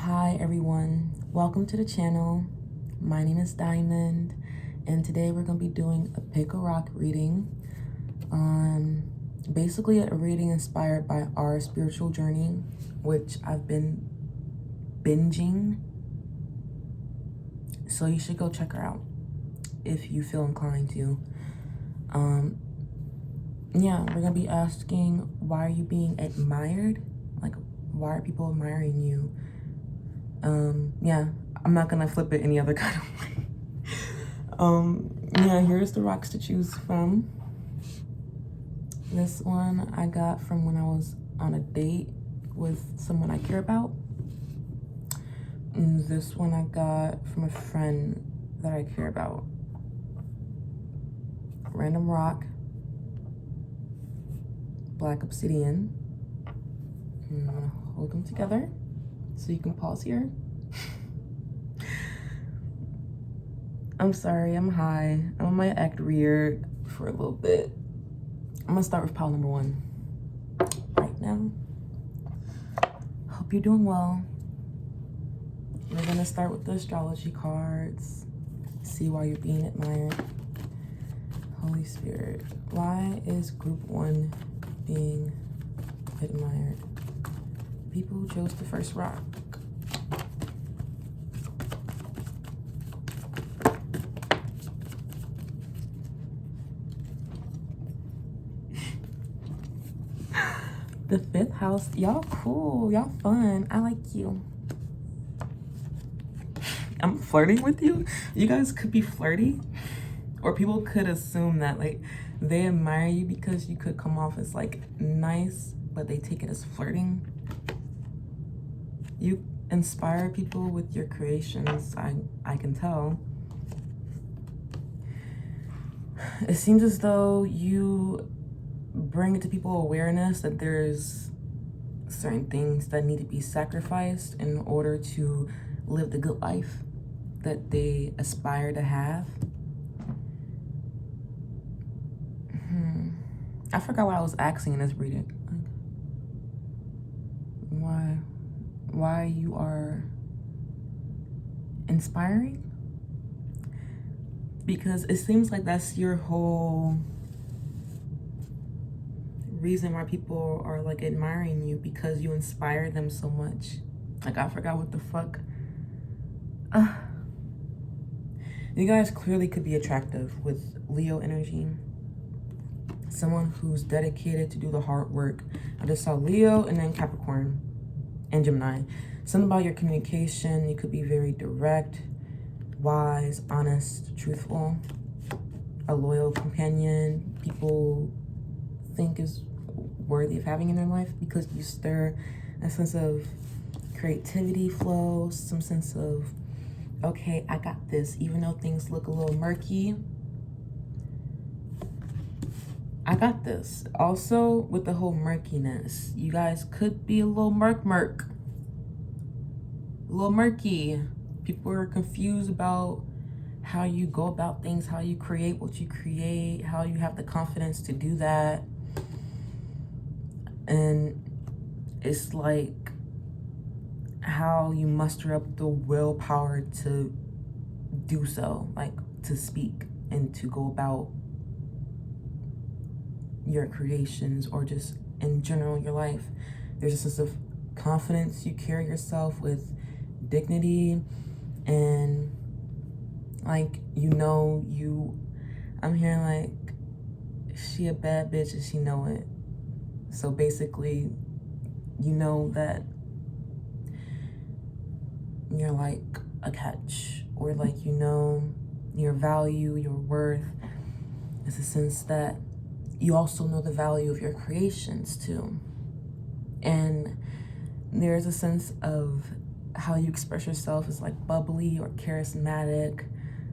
Hi everyone, welcome to the channel. My name is Diamond, and today we're going to be doing a pick a rock reading. Basically a reading inspired by our spiritual journey, which I've been binging, so you should go check her out if you feel inclined to. Yeah, we're gonna be asking, why are you being admired? Like, why are people admiring you? Yeah, I'm not gonna flip it any other kind of way. Yeah, here's the rocks to choose from. This one I got from when I was on a date with someone I care about. And this one I got from a friend that I care about. Random rock, black obsidian. And I'm gonna hold them together so you can pause here. I'm sorry, I'm high. I might act weird for a little bit. I'm gonna start with pile number one right now. Hope you're doing well. We're gonna start with the astrology cards. See why you're being admired. Holy Spirit, why is group one being admired? People who chose the first rock. The fifth house, y'all cool, y'all fun. I like you. I'm flirting with you. You guys could be flirty, or people could assume that like they admire you because you could come off as like nice, but they take it as flirting. You inspire people with your creations, I can tell. It seems as though you bring to people awareness that there's certain things that need to be sacrificed in order to live the good life that they aspire to have. I forgot what I was asking in this reading. Why you are inspiring? Because it seems like that's your whole reason why people are like admiring you, because you inspire them so much. Like, I forgot what the fuck. You guys clearly could be attractive with Leo energy. Someone who's dedicated to do the hard work. I just saw Leo and then Capricorn and Gemini. Something about your communication. You could be very direct, wise, honest, truthful. A loyal companion people think is worthy of having in their life, because you stir a sense of creativity flow, some sense of, okay, I got this, even though things look a little murky. I got this. Also, with the whole murkiness, you guys could be a little murky. People are confused about how you go about things, how you create what you create, how you have the confidence to do that. And it's like how you muster up the willpower to do so, like to speak and to go about your creations, or just in general your life. There's a sense of confidence. You carry yourself with dignity, and like, I'm hearing like, she a bad bitch and she know it. So basically, you know that you're like a catch, or like, you know your value, your worth. It's a sense that you also know the value of your creations too. And there's a sense of how you express yourself is like bubbly or charismatic.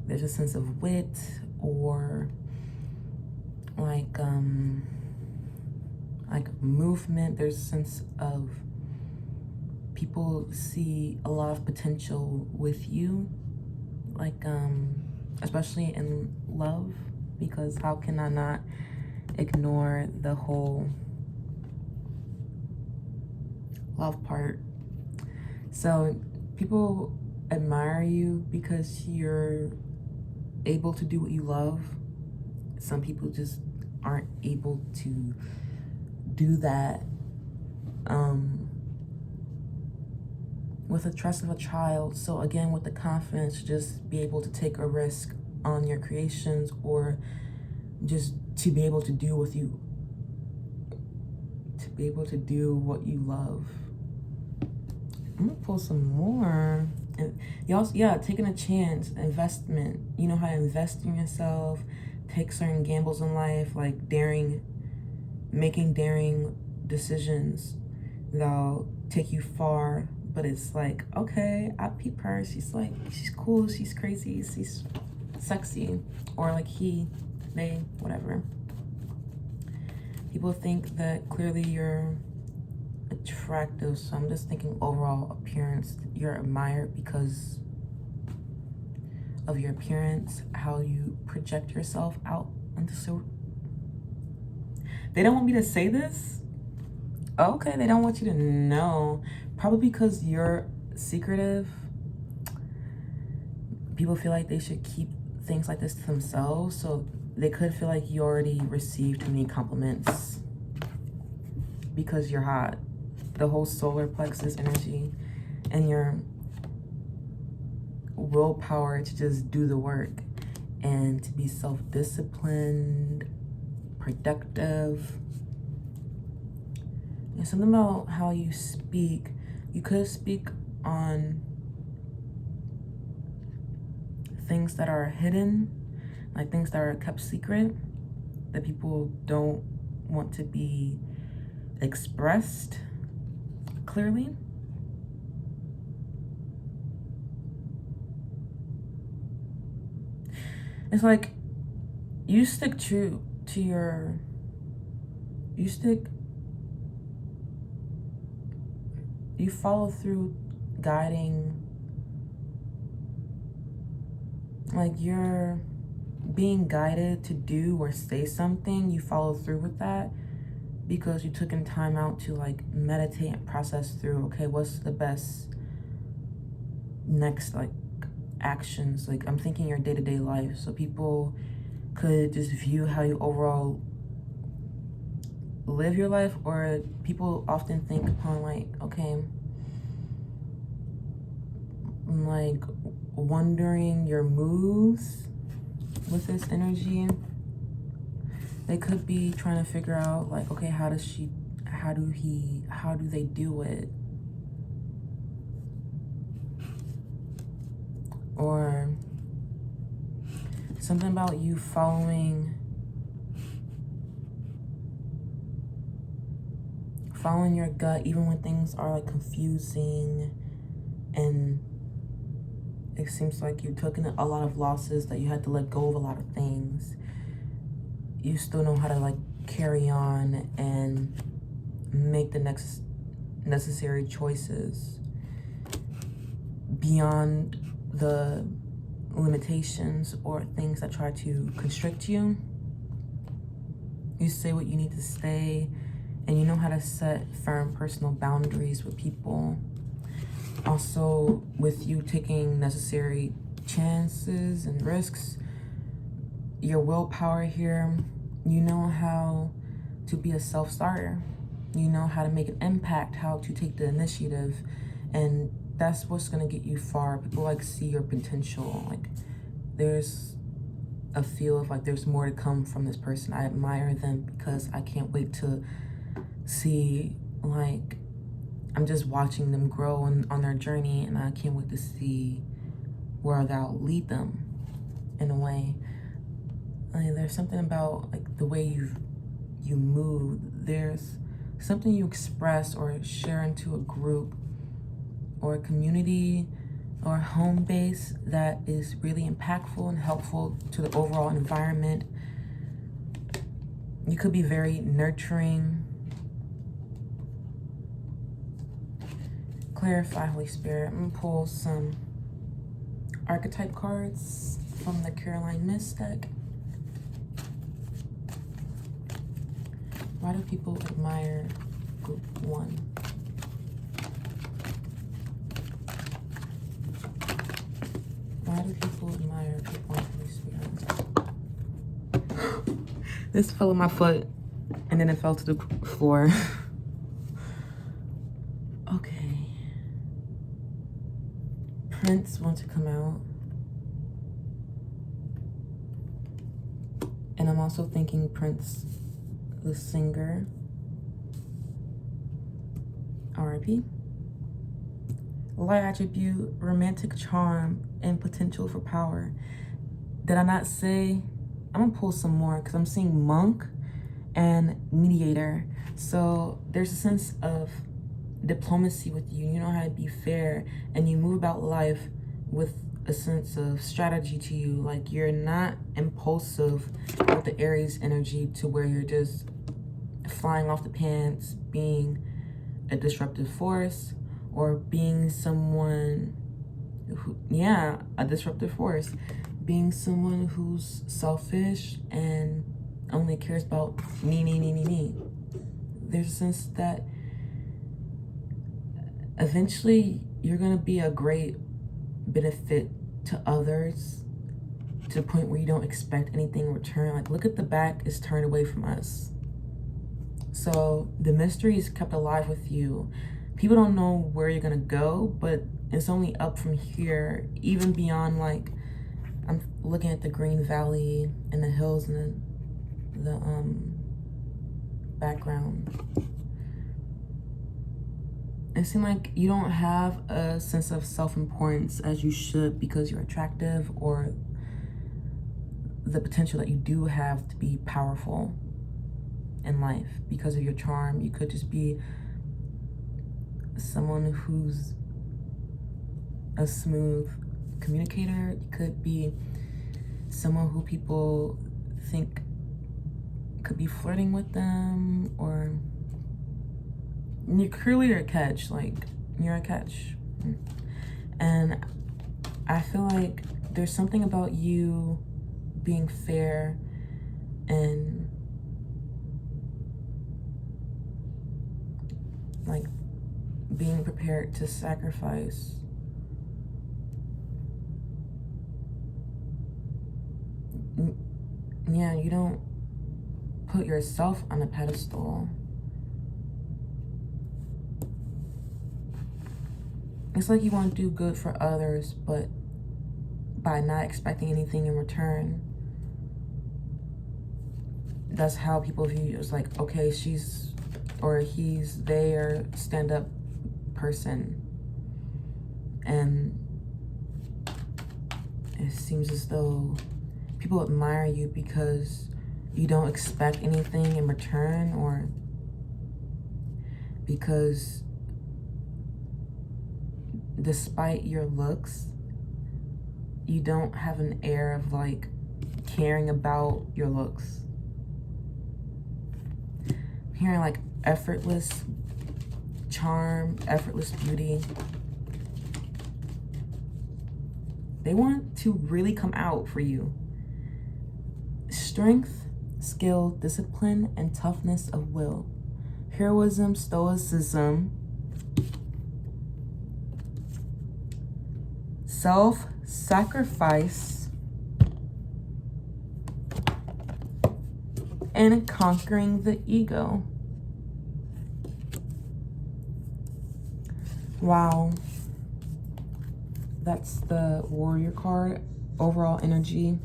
There's a sense of wit, or like movement. There's a sense of people see a lot of potential with you, like especially in love, because how can I not ignore the whole love part? So People admire you because you're able to do what you love. Some people just aren't able to do that with the trust of a child. So again, with the confidence, just be able to take a risk on your creations, or just to be able to do what you love. I'm gonna pull some more. And you also, yeah, taking a chance, investment. You know how to invest in yourself, take certain gambles in life, like making daring decisions that'll take you far. But it's like, okay, I peep her. She's cool, she's crazy, she's sexy. Or like they, whatever. People think that clearly you're attractive, so I'm just thinking overall appearance. You're admired because of your appearance, how you project yourself out into so. They don't want me to say this? Okay, they don't want you to know. Probably because you're secretive. People feel like they should keep things like this to themselves, so they could feel like you already received too many compliments because you're hot. The whole solar plexus energy and your willpower to just do the work and to be self-disciplined, productive. And something about how you speak. You could speak on things that are hidden, like things that are kept secret, that people don't want to be expressed clearly. It's like you stick true to you follow through guiding, like you're being guided to do or say something, you follow through with that because you took in time out to like meditate and process through, okay, what's the best next like actions. Like I'm thinking your day-to-day life, so people could just view how you overall live your life, or people often think upon like, okay, like wondering your moves with this energy. They could be trying to figure out like, okay, how do they do it? Or something about you following your gut even when things are like confusing, and it seems like you took in a lot of losses, that you had to let go of a lot of things. You still know how to like carry on and make the next necessary choices beyond the limitations or things that try to constrict you. You say what you need to say, and you know how to set firm personal boundaries with people. Also, with you taking necessary chances and risks, your willpower here, you know how to be a self-starter. You know how to make an impact, how to take the initiative, and that's what's gonna get you far. People like see your potential. Like there's a feel of like there's more to come from this person. I admire them because I can't wait to see, like, I'm just watching them grow on their journey, and I can't wait to see where that'll lead them in a way. I mean, there's something about like the way you move. There's something you express or share into a group or a community or a home base that is really impactful and helpful to the overall environment. You could be very nurturing. Clarify, Holy Spirit. I'm gonna pull some archetype cards from the Caroline Mist deck. Why do people admire group 1? Why do people admire people on experience? This fell on my foot and then it fell to the floor. Okay. Prince wants to come out. And I'm also thinking Prince, the singer. R.I.P. Light attribute, romantic charm, and potential for power. Did I not say? I'm gonna pull some more because I'm seeing monk and mediator. So there's a sense of diplomacy with you. You know how to be fair, and you move about life with a sense of strategy to you. Like, you're not impulsive with the Aries energy to where you're just flying off the pants, being a disruptive force, or being someone who, yeah, a disruptive force, being someone who's selfish and only cares about me. There's a sense that eventually you're gonna be a great benefit to others to the point where you don't expect anything in return. Like, look at the back is turned away from us. So the mystery is kept alive with you. People don't know where you're gonna go, but it's only up from here, even beyond, like, I'm looking at the Green Valley and the hills and the background. It seems like you don't have a sense of self-importance as you should because you're attractive, or the potential that you do have to be powerful in life because of your charm. You could just be someone who's a smooth communicator. You could be someone who people think could be flirting with them, or you're clearly a catch. Like, you're a catch. And I feel like there's something about you being fair and like being prepared to sacrifice. Yeah, you don't put yourself on a pedestal. It's like you want to do good for others, but by not expecting anything in return. That's how people view you. It's like, okay, she's or he's their stand-up person. And it seems as though people admire you because you don't expect anything in return, or because despite your looks, you don't have an air of like caring about your looks. I'm hearing like effortless charm, effortless beauty. They want to really come out for you. Strength, skill, discipline, and toughness of will. Heroism, stoicism, self-sacrifice, and conquering the ego. Wow. That's the warrior card. Overall energy.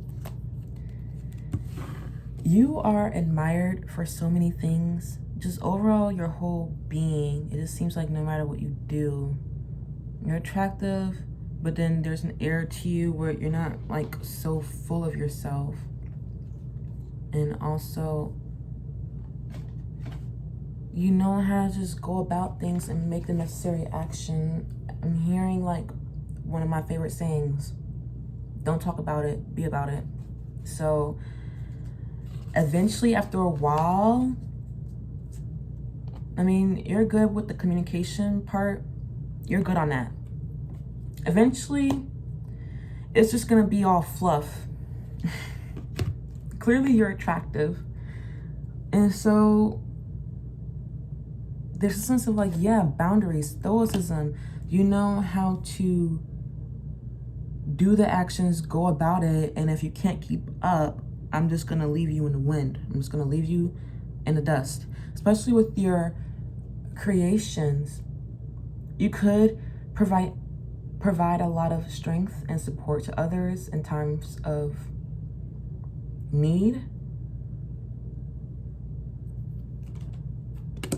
You are admired for so many things. Just overall, your whole being. It just seems like no matter what you do, you're attractive, but then there's an air to you where you're not like so full of yourself. And also, you know how to just go about things and make the necessary action. I'm hearing like one of my favorite sayings: don't talk about it, be about it. So eventually, after a while, I mean, you're good with the communication part. You're good on that. Eventually, it's just gonna be all fluff. Clearly, you're attractive. And so there's a sense of like, yeah, boundaries, stoicism. You know how to do the actions, go about it, and if you can't keep up, I'm just gonna leave you in the wind. I'm just gonna leave you in the dust. Especially with your creations, you could provide a lot of strength and support to others in times of need.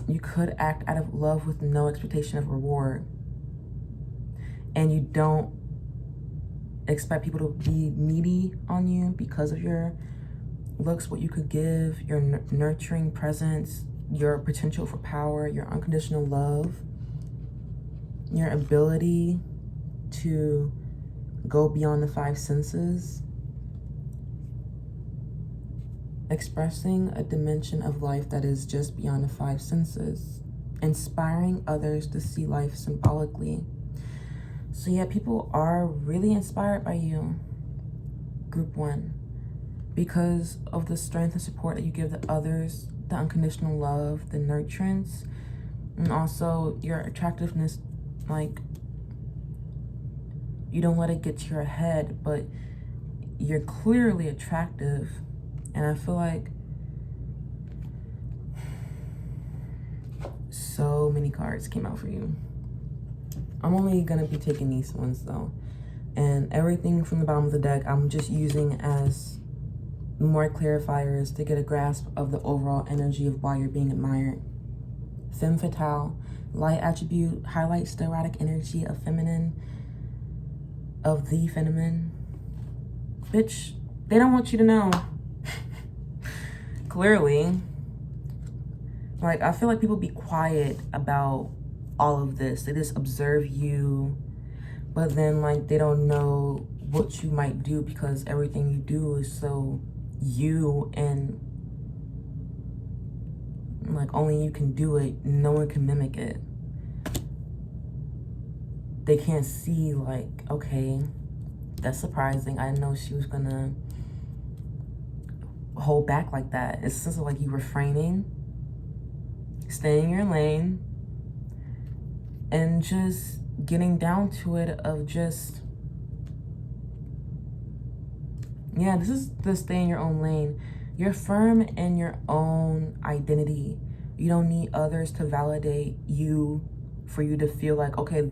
You could act out of love with no expectation of reward. And you don't expect people to be needy on you because of your looks, what you could give, your nurturing presence, your potential for power, your unconditional love, your ability to go beyond the five senses, expressing a dimension of life that is just beyond the five senses, inspiring others to see life symbolically. So yeah, people are really inspired by you, group one, because of the strength and support that you give to others, the unconditional love, the nurturance, and also your attractiveness. Like, you don't let it get to your head, but you're clearly attractive. And I feel like so many cards came out for you. I'm only gonna be taking these ones though. And everything from the bottom of the deck, I'm just using as more clarifiers to get a grasp of the overall energy of why you're being admired. Femme fatale, light attribute, highlights the erotic energy of feminine, of the feminine. Bitch, they don't want you to know. Clearly. Like, I feel like people be quiet about all of this. They just observe you, but then like they don't know what you might do because everything you do is so you, and like only you can do it. No one can mimic it. They can't see like, okay, that's surprising. I didn't know she was gonna hold back like that. It's just like you refraining, staying in your lane, and just getting down to it of just, yeah, this is the stay in your own lane. You're firm in your own identity. You don't need others to validate you for you to feel like, okay,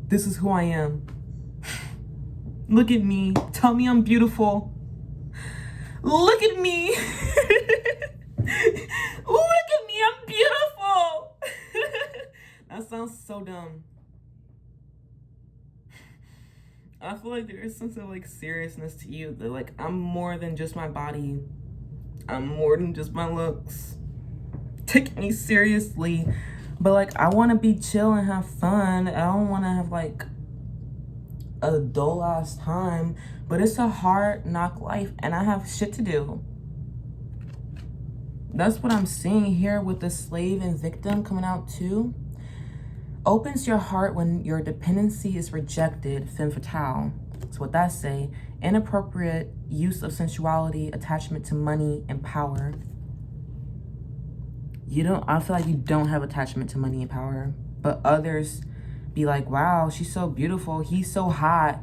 this is who I am. Look at me. Tell me I'm beautiful. Look at me. Look at me. I'm beautiful. That sounds so dumb. I feel like there is some sort of like seriousness to you. That like, I'm more than just my body. I'm more than just my looks. Take me seriously. But like, I want to be chill and have fun. I don't want to have like a dull ass time. But it's a hard knock life and I have shit to do. That's what I'm seeing here with the slave and victim coming out too. Opens your heart when your dependency is rejected, femme fatale. That's what that say. Inappropriate use of sensuality, attachment to money and power. I feel like you don't have attachment to money and power, but others be like, wow, she's so beautiful, he's so hot.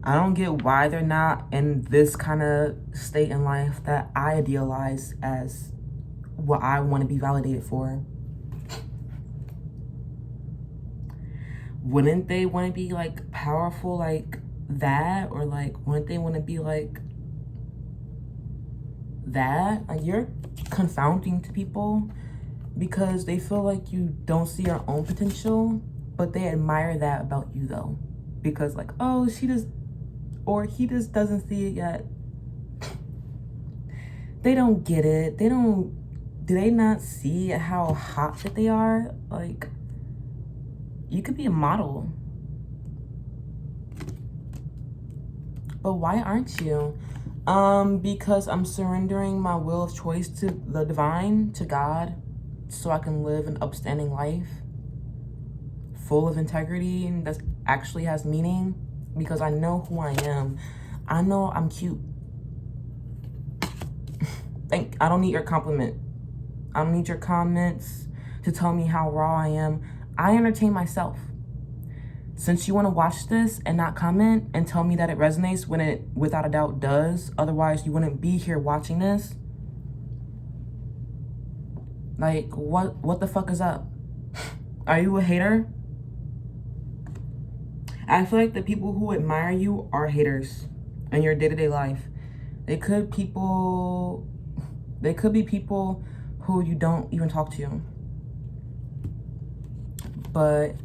I don't get why they're not in this kind of state in life that I idealize as what I want to be validated for. Wouldn't they want to be like powerful like that? Or like, wouldn't they want to be like that? Like, you're confounding to people because they feel like you don't see your own potential, but they admire that about you though. Because like, oh, she just, or he just doesn't see it yet. They don't get it. Do they not see how hot that they are? Like, you could be a model. But why aren't you? Because I'm surrendering my will of choice to the divine, to God, so I can live an upstanding life full of integrity and that actually has meaning, because I know who I am. I know I'm cute. I don't need your compliment. I don't need your comments to tell me how raw I am. I entertain myself. since you want to watch this and not comment and tell me that it resonates when it without a doubt does, otherwise you wouldn't be here watching this. Like, what the fuck is up? Are you a hater? I feel like the people who admire you are haters in your day-to-day life. They could be people who you don't even talk to, but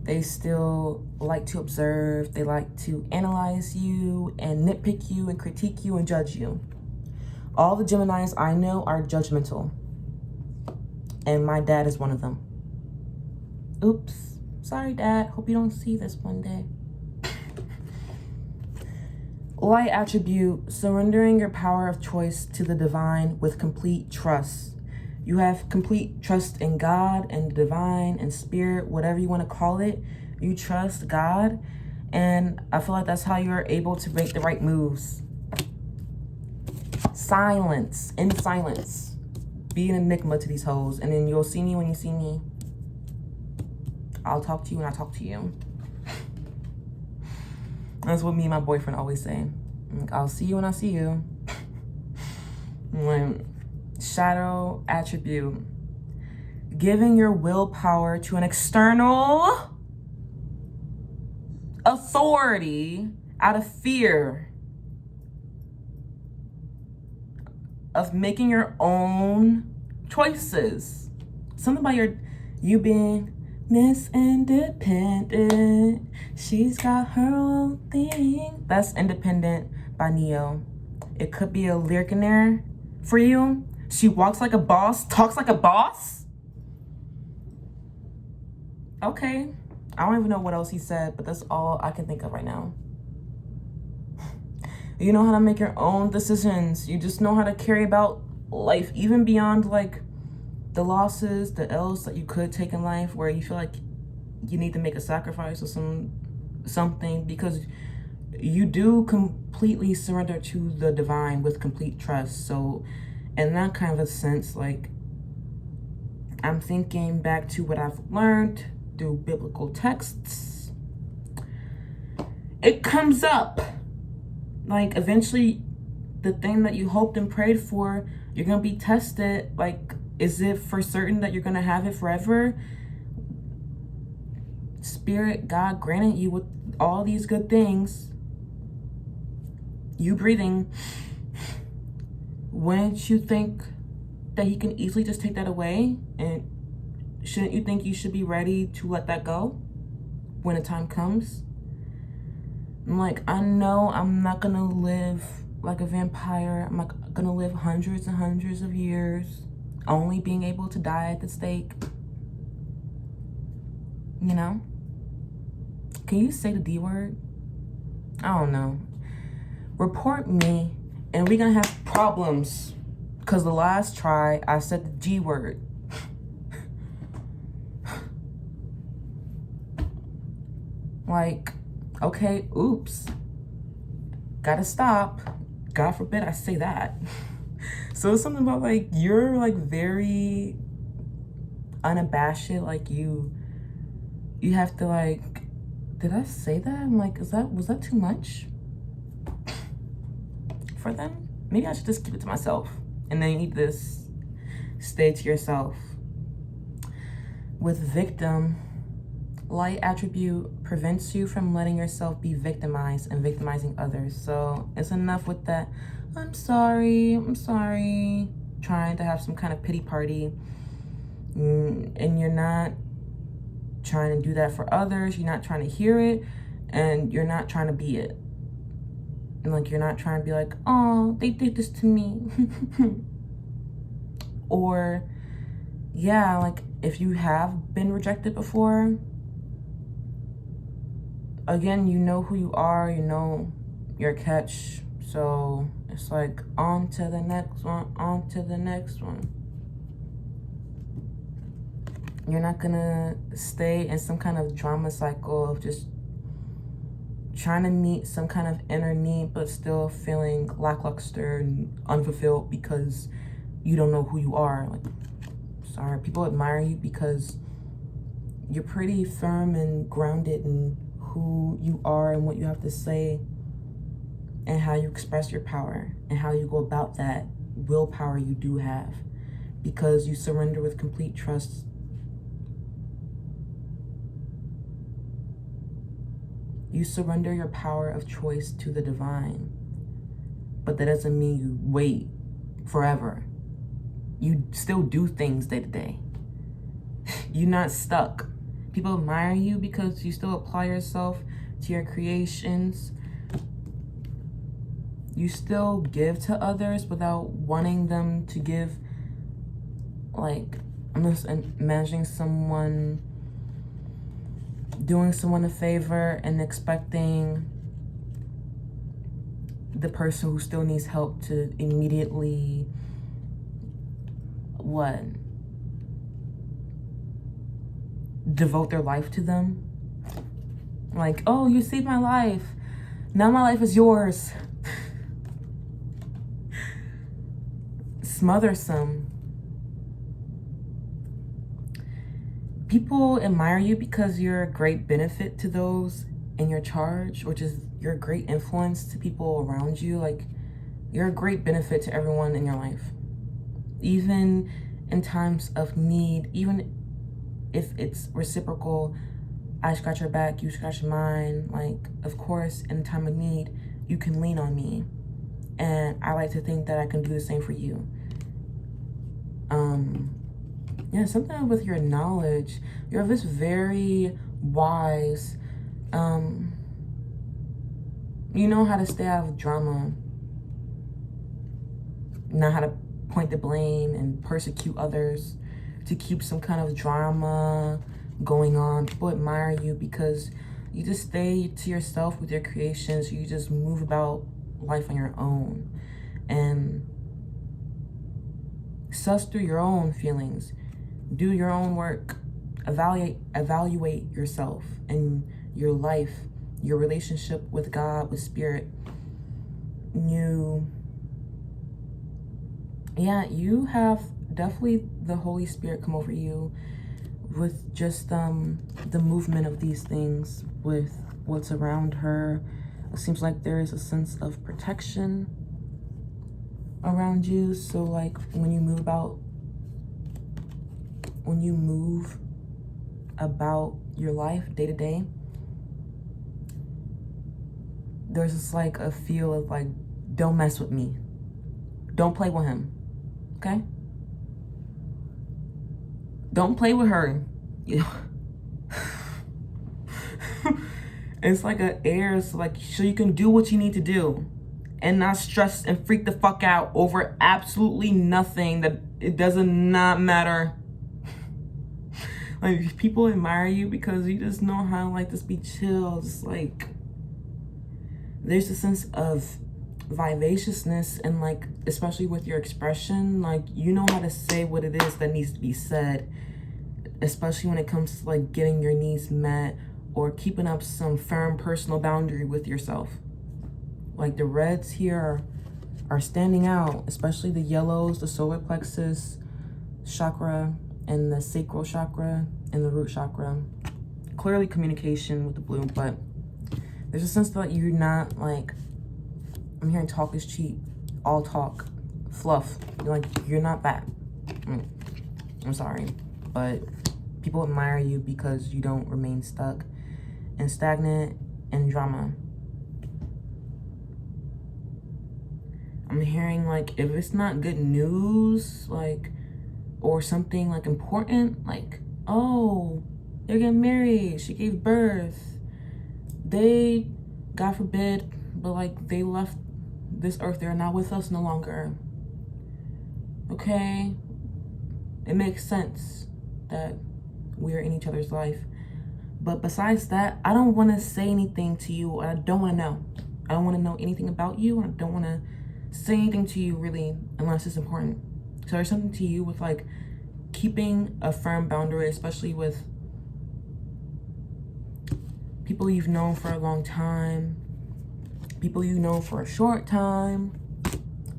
they still like to observe. They like to analyze you and nitpick you and critique you and judge you. All the Geminis I know are judgmental, and my dad is one of them. Oops, sorry Dad, hope you don't see this one day. Light attribute, surrendering your power of choice to the divine with complete trust. You have complete trust in God and the divine and spirit, whatever you want to call it. You trust God, and I feel like that's how you're able to make the right moves. Silence, in silence. Be an enigma to these hoes, and then you'll see me when you see me. I'll talk to you when I talk to you. That's what me and my boyfriend always say. Like, I'll see you when I see you. Shadow attribute. Giving your willpower to an external authority out of fear of making your own choices. Something about you being Miss Independent. She's got her own thing. That's Independent by Neo. It could be a lyric in there for you. She walks like a boss, talks like a boss. Okay. I don't even know what else he said, but that's all I can think of right now. You know how to make your own decisions. You just know how to carry about life, even beyond like the losses, the L's that you could take in life, where you feel like you need to make a sacrifice or something, because you do completely surrender to the divine with complete trust. So in that kind of a sense, like, I'm thinking back to what I've learned through biblical texts. It comes up. Like, eventually, the thing that you hoped and prayed for, you're going to be tested. Like, is it for certain that you're going to have it forever? Spirit, God granted you with all these good things. You breathing. Wouldn't you think that he can easily just take that away? And shouldn't you think you should be ready to let that go when the time comes? I'm like, I know I'm not going to live like a vampire. I'm not going to live hundreds and hundreds of years, only being able to die at the stake. You know? Can you say the D word? I don't know. Report me, and we're going to have problems. Because the last try, I said the G word. Like, okay, oops. Gotta stop. God forbid I say that. So it's something about, like, you're, like, very unabashed. Like, you have to, like, did I say that? I'm like, was that too much for them? Maybe I should just keep it to myself. And then you need to stay to yourself. With victim, light attribute prevents you from letting yourself be victimized and victimizing others. So it's enough with that. I'm sorry. Trying to have some kind of pity party. And you're not trying to do that for others. You're not trying to hear it. And you're not trying to be it. And like, you're not trying to be like, oh, they did this to me. Or, yeah, like, if you have been rejected before, again, you know who you are, you know your catch. So it's like, on to the next one, on to the next one. You're not gonna stay in some kind of drama cycle of just trying to meet some kind of inner need, but still feeling lackluster and unfulfilled because you don't know who you are. Like, sorry, people admire you because You're pretty firm and grounded in who you are and what you have to say and how you express your power and how you go about that willpower you do have, because you surrender with complete trust. You surrender your power of choice to the divine, but that doesn't mean you wait forever. You still do things day to day. You're not stuck. People admire you because you still apply yourself to your creations. You still give to others without wanting them to give. Like, I'm just imagining someone doing someone a favor and expecting the person who still needs help to immediately, what? Devote their life to them. Like, oh, you saved my life. Now my life is yours. Smothersome. People admire you because you're a great benefit to those in your charge, which is you're a great influence to people around you. Like, you're a great benefit to everyone in your life. Even in times of need, even if it's reciprocal, I scratch your back, you scratch mine. Like, of course, in time of need, you can lean on me. And I like to think that I can do the same for you. Yeah, something with your knowledge. You're this very wise, you know how to stay out of drama. Know how to point the blame and persecute others to keep some kind of drama going on. People admire you because you just stay to yourself with your creations. You just move about life on your own and suss through your own feelings. Do your own work. Evaluate yourself and your life, your relationship with God, with spirit. You have definitely the Holy Spirit come over you with just the movement of these things, with what's around her. It seems like there is a sense of protection around you. So like when you move about your life day to day, there's just like a feel of like, don't mess with me. Don't play with him. Okay? Don't play with her. You know? It's like an air, so like, so you can do what you need to do and not stress and freak the fuck out over absolutely nothing that it doesn't not matter. Like, people admire you because you just know how to like just be chill. Just like, there's a sense of vivaciousness and like, especially with your expression, like you know how to say what it is that needs to be said, especially when it comes to like getting your needs met or keeping up some firm personal boundary with yourself. Like the reds here are standing out, especially the yellows, the solar plexus chakra and the sacral chakra and the root chakra. Clearly communication with the blue, but there's a sense that you're not like, I'm hearing talk is cheap, all talk, fluff. Like, you're not that. I'm sorry, but people admire you because you don't remain stuck and stagnant and drama. I'm hearing like, if it's not good news, like, or something like important, like, oh, they're getting married, she gave birth, they, God forbid, but like they left this earth, they're not with us no longer. Okay, it makes sense that we're in each other's life. But besides that, I don't want to say anything to you. I don't want to know. I don't want to know anything about you. I don't want to say anything to you really unless it's important. So there's something to you with like keeping a firm boundary, especially with people you've known for a long time, people you know for a short time,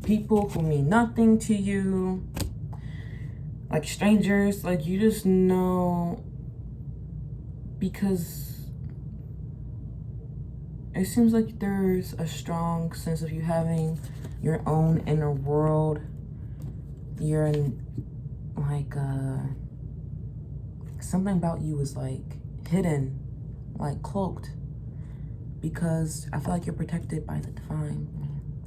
people who mean nothing to you, like strangers. Like, you just know because it seems like there's a strong sense of you having your own inner world. You're in, like, something about you is like hidden, like cloaked, because I feel like you're protected by the divine,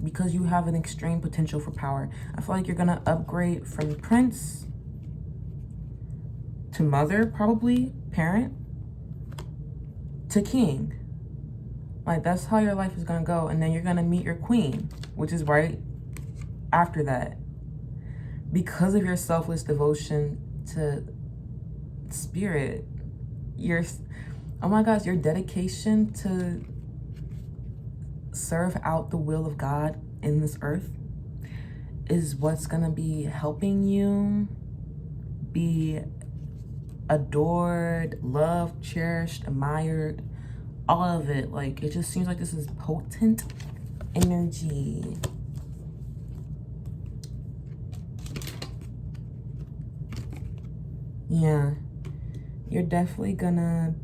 because you have an extreme potential for power. I feel like you're gonna upgrade from prince to mother, probably parent, to king. Like, that's how your life is gonna go. And then you're gonna meet your queen, which is right after that. Because of your selfless devotion to spirit, your, oh my gosh, your dedication to serve out the will of God in this earth is what's gonna be helping you be adored, loved, cherished, admired, all of it. Like, it just seems like this is potent energy. Yeah, you're definitely gonna,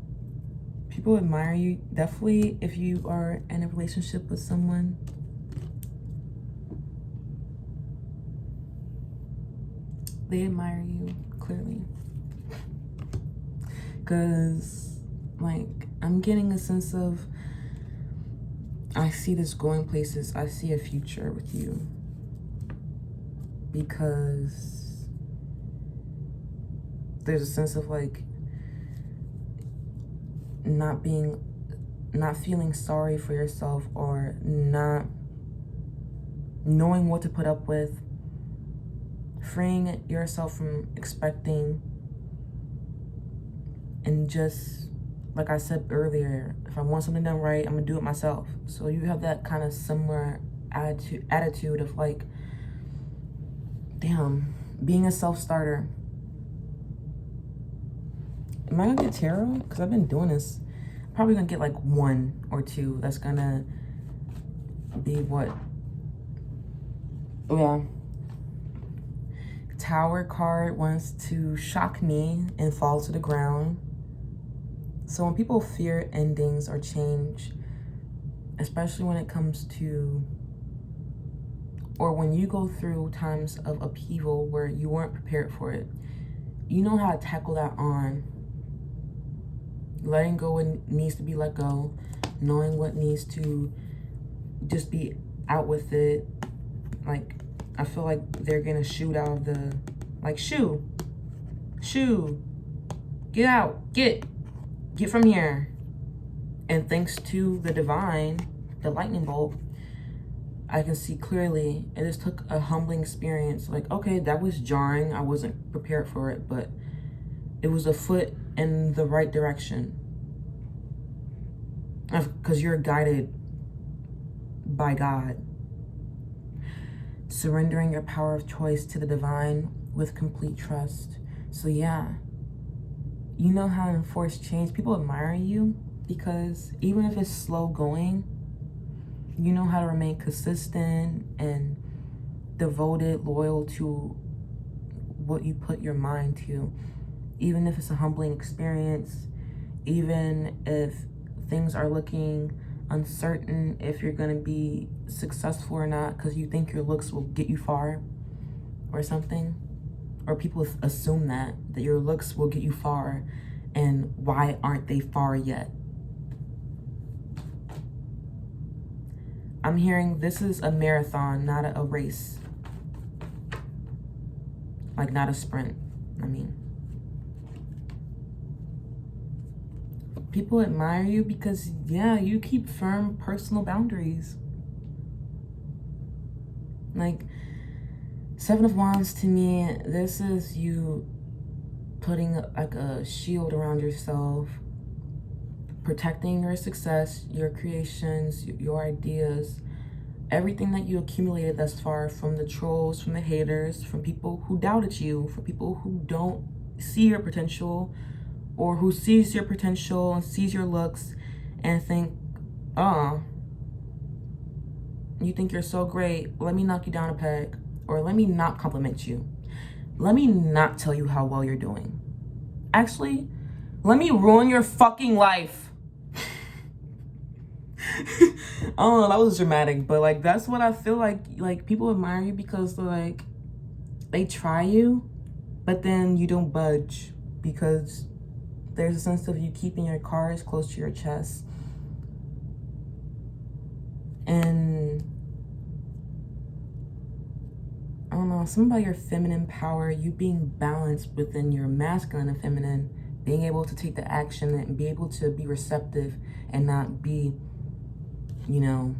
people admire you. Definitely if you are in a relationship with someone, they admire you, clearly. Because, like, I'm getting a sense of, I see this going places. I see a future with you. Because there's a sense of, like, not feeling sorry for yourself, or not knowing what to put up with, freeing yourself from expecting, and just, like I said earlier, if I want something done right, I'm gonna do it myself. So you have that kind of similar attitude of, like, damn, being a self-starter. Am I gonna get tarot? Because I've been doing this. I'm probably gonna get like 1 or 2. That's gonna be what? Oh yeah. Tower card wants to shock me and fall to the ground. So when people fear endings or change, especially when it comes to, or when you go through times of upheaval where you weren't prepared for it, you know how to tackle that on. Letting go what needs to be let go, knowing what needs to just be out with it. Like, I feel like they're gonna shoot out of the, like, shoo, get out, get from here. And thanks to the divine, the lightning bolt, I can see clearly. It just took a humbling experience. Like, okay, that was jarring. I wasn't prepared for it, but it was a foot in the right direction. Because you're guided by God. Surrendering your power of choice to the divine with complete trust. So yeah, you know how to enforce change. People admire you because even if it's slow going, you know how to remain consistent and devoted, loyal to what you put your mind to. Even if it's a humbling experience, even if things are looking uncertain, if you're gonna be successful or not, because you think your looks will get you far or something, or people assume that your looks will get you far, and why aren't they far yet? I'm hearing this is a marathon, not a race. Like, not a sprint, I mean. People admire you because, yeah, you keep firm personal boundaries. Like, 7 of Wands to me, this is you putting like a shield around yourself, protecting your success, your creations, your ideas, everything that you accumulated thus far, from the trolls, from the haters, from people who doubted you, from people who don't see your potential, or who sees your potential and sees your looks and think, oh, you think you're so great, let me knock you down a peg, or let me not compliment you. Let me not tell you how well you're doing. Actually, Let me ruin your fucking life. I don't know, that was dramatic, but like that's what I feel like people admire you because they're like they try you, but then you don't budge because there's a sense of you keeping your cards close to your chest. And I don't know, something about your feminine power, you being balanced within your masculine and feminine, being able to take the action and be able to be receptive and not be, you know,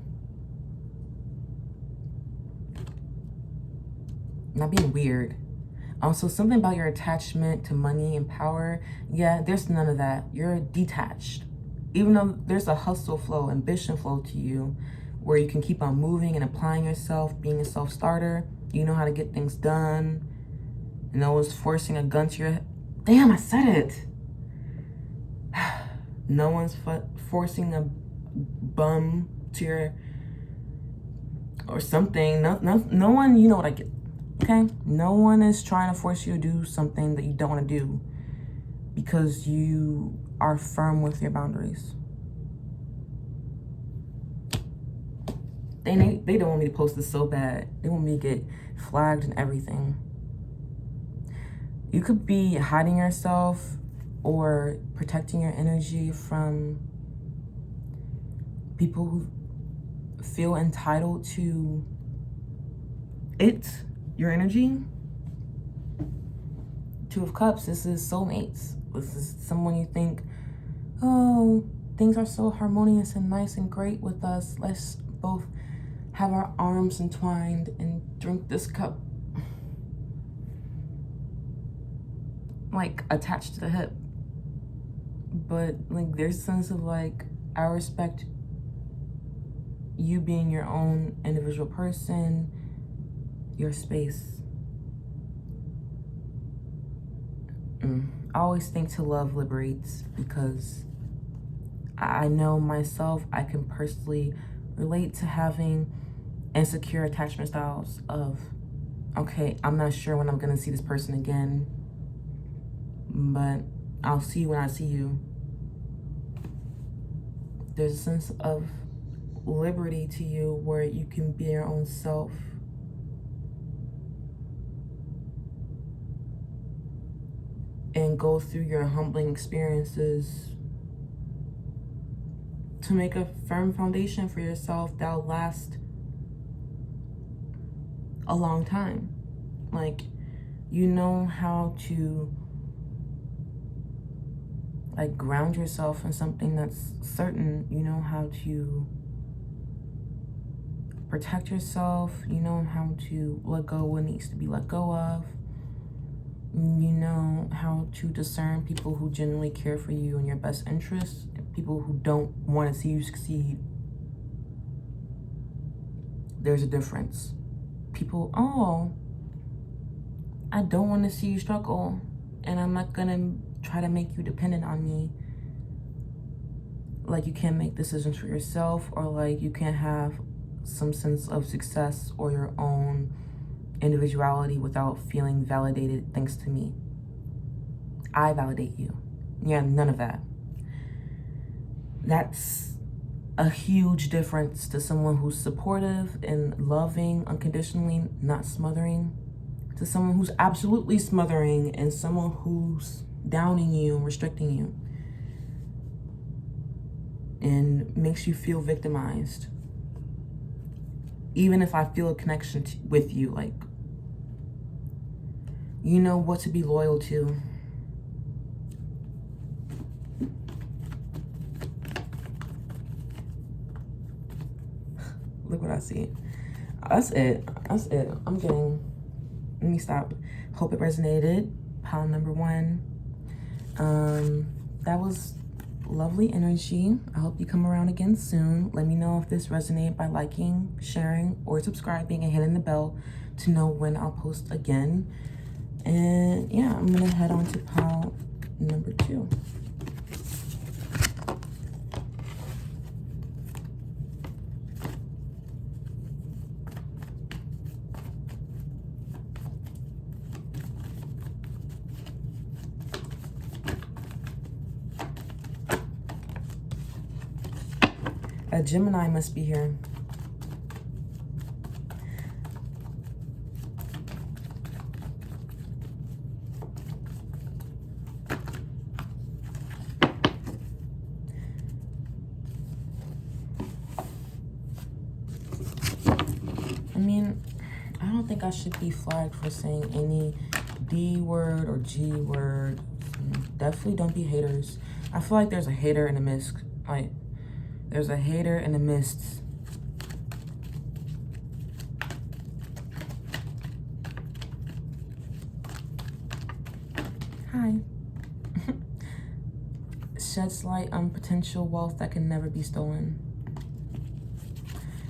not being weird. Also, something about your attachment to money and power. Yeah, there's none of that. You're detached. Even though there's a hustle flow, ambition flow to you, where you can keep on moving and applying yourself, being a self-starter. You know how to get things done. And no one's forcing a gun to your head. Damn, I said it. No one's forcing a bum to your... or something. No one, you know what I get. Okay? No one is trying to force you to do something that you don't want to do because you are firm with your boundaries. They don't want me to post this so bad. They want me to get flagged and everything. You could be hiding yourself or protecting your energy from people who feel entitled to your energy. Two of Cups, this is soulmates. This is someone you think, oh, things are so harmonious and nice and great with us. Let's both have our arms entwined and drink this cup. Like, attached to the hip. But, like, there's a sense of, like, I respect you being your own individual person, your space. I always think to love liberates because I know myself, I can personally relate to having insecure attachment styles of, okay, I'm not sure when I'm gonna see this person again, but I'll see you when I see you. There's a sense of liberty to you where you can be your own self. And go through your humbling experiences to make a firm foundation for yourself that'll last a long time. Like, you know how to like ground yourself in something that's certain. You know how to protect yourself. You know how to let go what needs to be let go of. You know how to discern people who genuinely care for you and your best interests, and people who don't want to see you succeed. There's a difference. People, oh, I don't want to see you struggle, and I'm not gonna try to make you dependent on me. Like, you can't make decisions for yourself, or like you can't have some sense of success or your own individuality without feeling validated thanks to me. I validate you. Yeah, none of that. That's a huge difference to someone who's supportive and loving unconditionally, not smothering, to someone who's absolutely smothering and someone who's downing you and restricting you and makes you feel victimized. Even if I feel a connection with you, like, you know what to be loyal to. Look what I see. That's it. I'm getting, let me stop. Hope it resonated. Pile number 1. That was lovely energy. I hope you come around again soon. Let me know if this resonated by liking, sharing, or subscribing and hitting the bell to know when I'll post again. And yeah, I'm gonna head on to pile number 2. A Gemini must be here. I mean, I don't think I should be flagged for saying any D word or G word. Definitely don't be haters. I feel like there's a hater in the mist. Like, there's a hater in the mist. Hi. Sheds light on potential wealth that can never be stolen.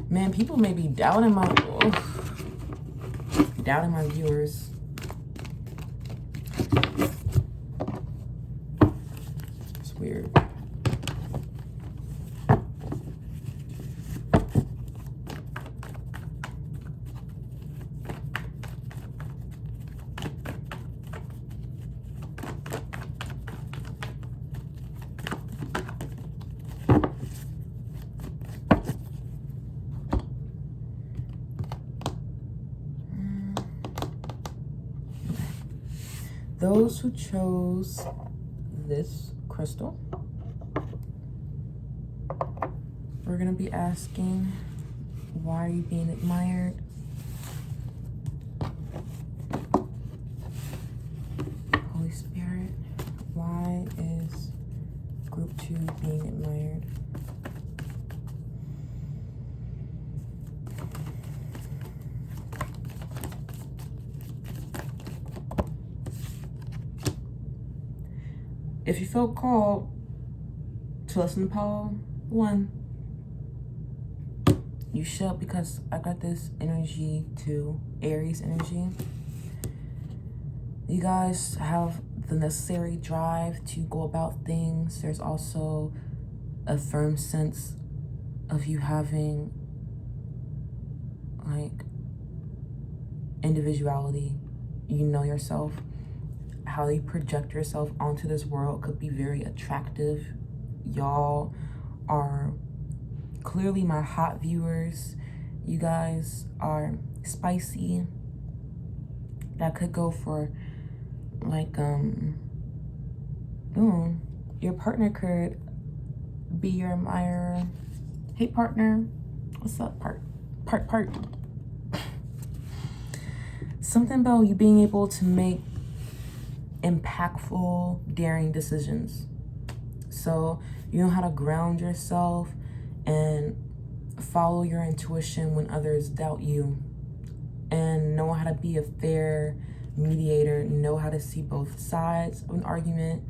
Man, people may be doubting my viewers. It's weird. Those who chose this crystal, we're gonna be asking, why are you being admired? Holy Spirit, why is group 2 being admired? If you felt called to listen to Power 1, you should, because I got this energy too, Aries energy. You guys have the necessary drive to go about things. There's also a firm sense of you having like individuality. You know yourself. How you project yourself onto this world could be very attractive. Y'all are clearly my hot viewers. You guys are spicy. That could go for like your partner could be your admirer. Hey partner, what's up? Part. Something about you being able to make impactful, daring decisions. So you know how to ground yourself and follow your intuition when others doubt you, and know how to be a fair mediator, know how to see both sides of an argument.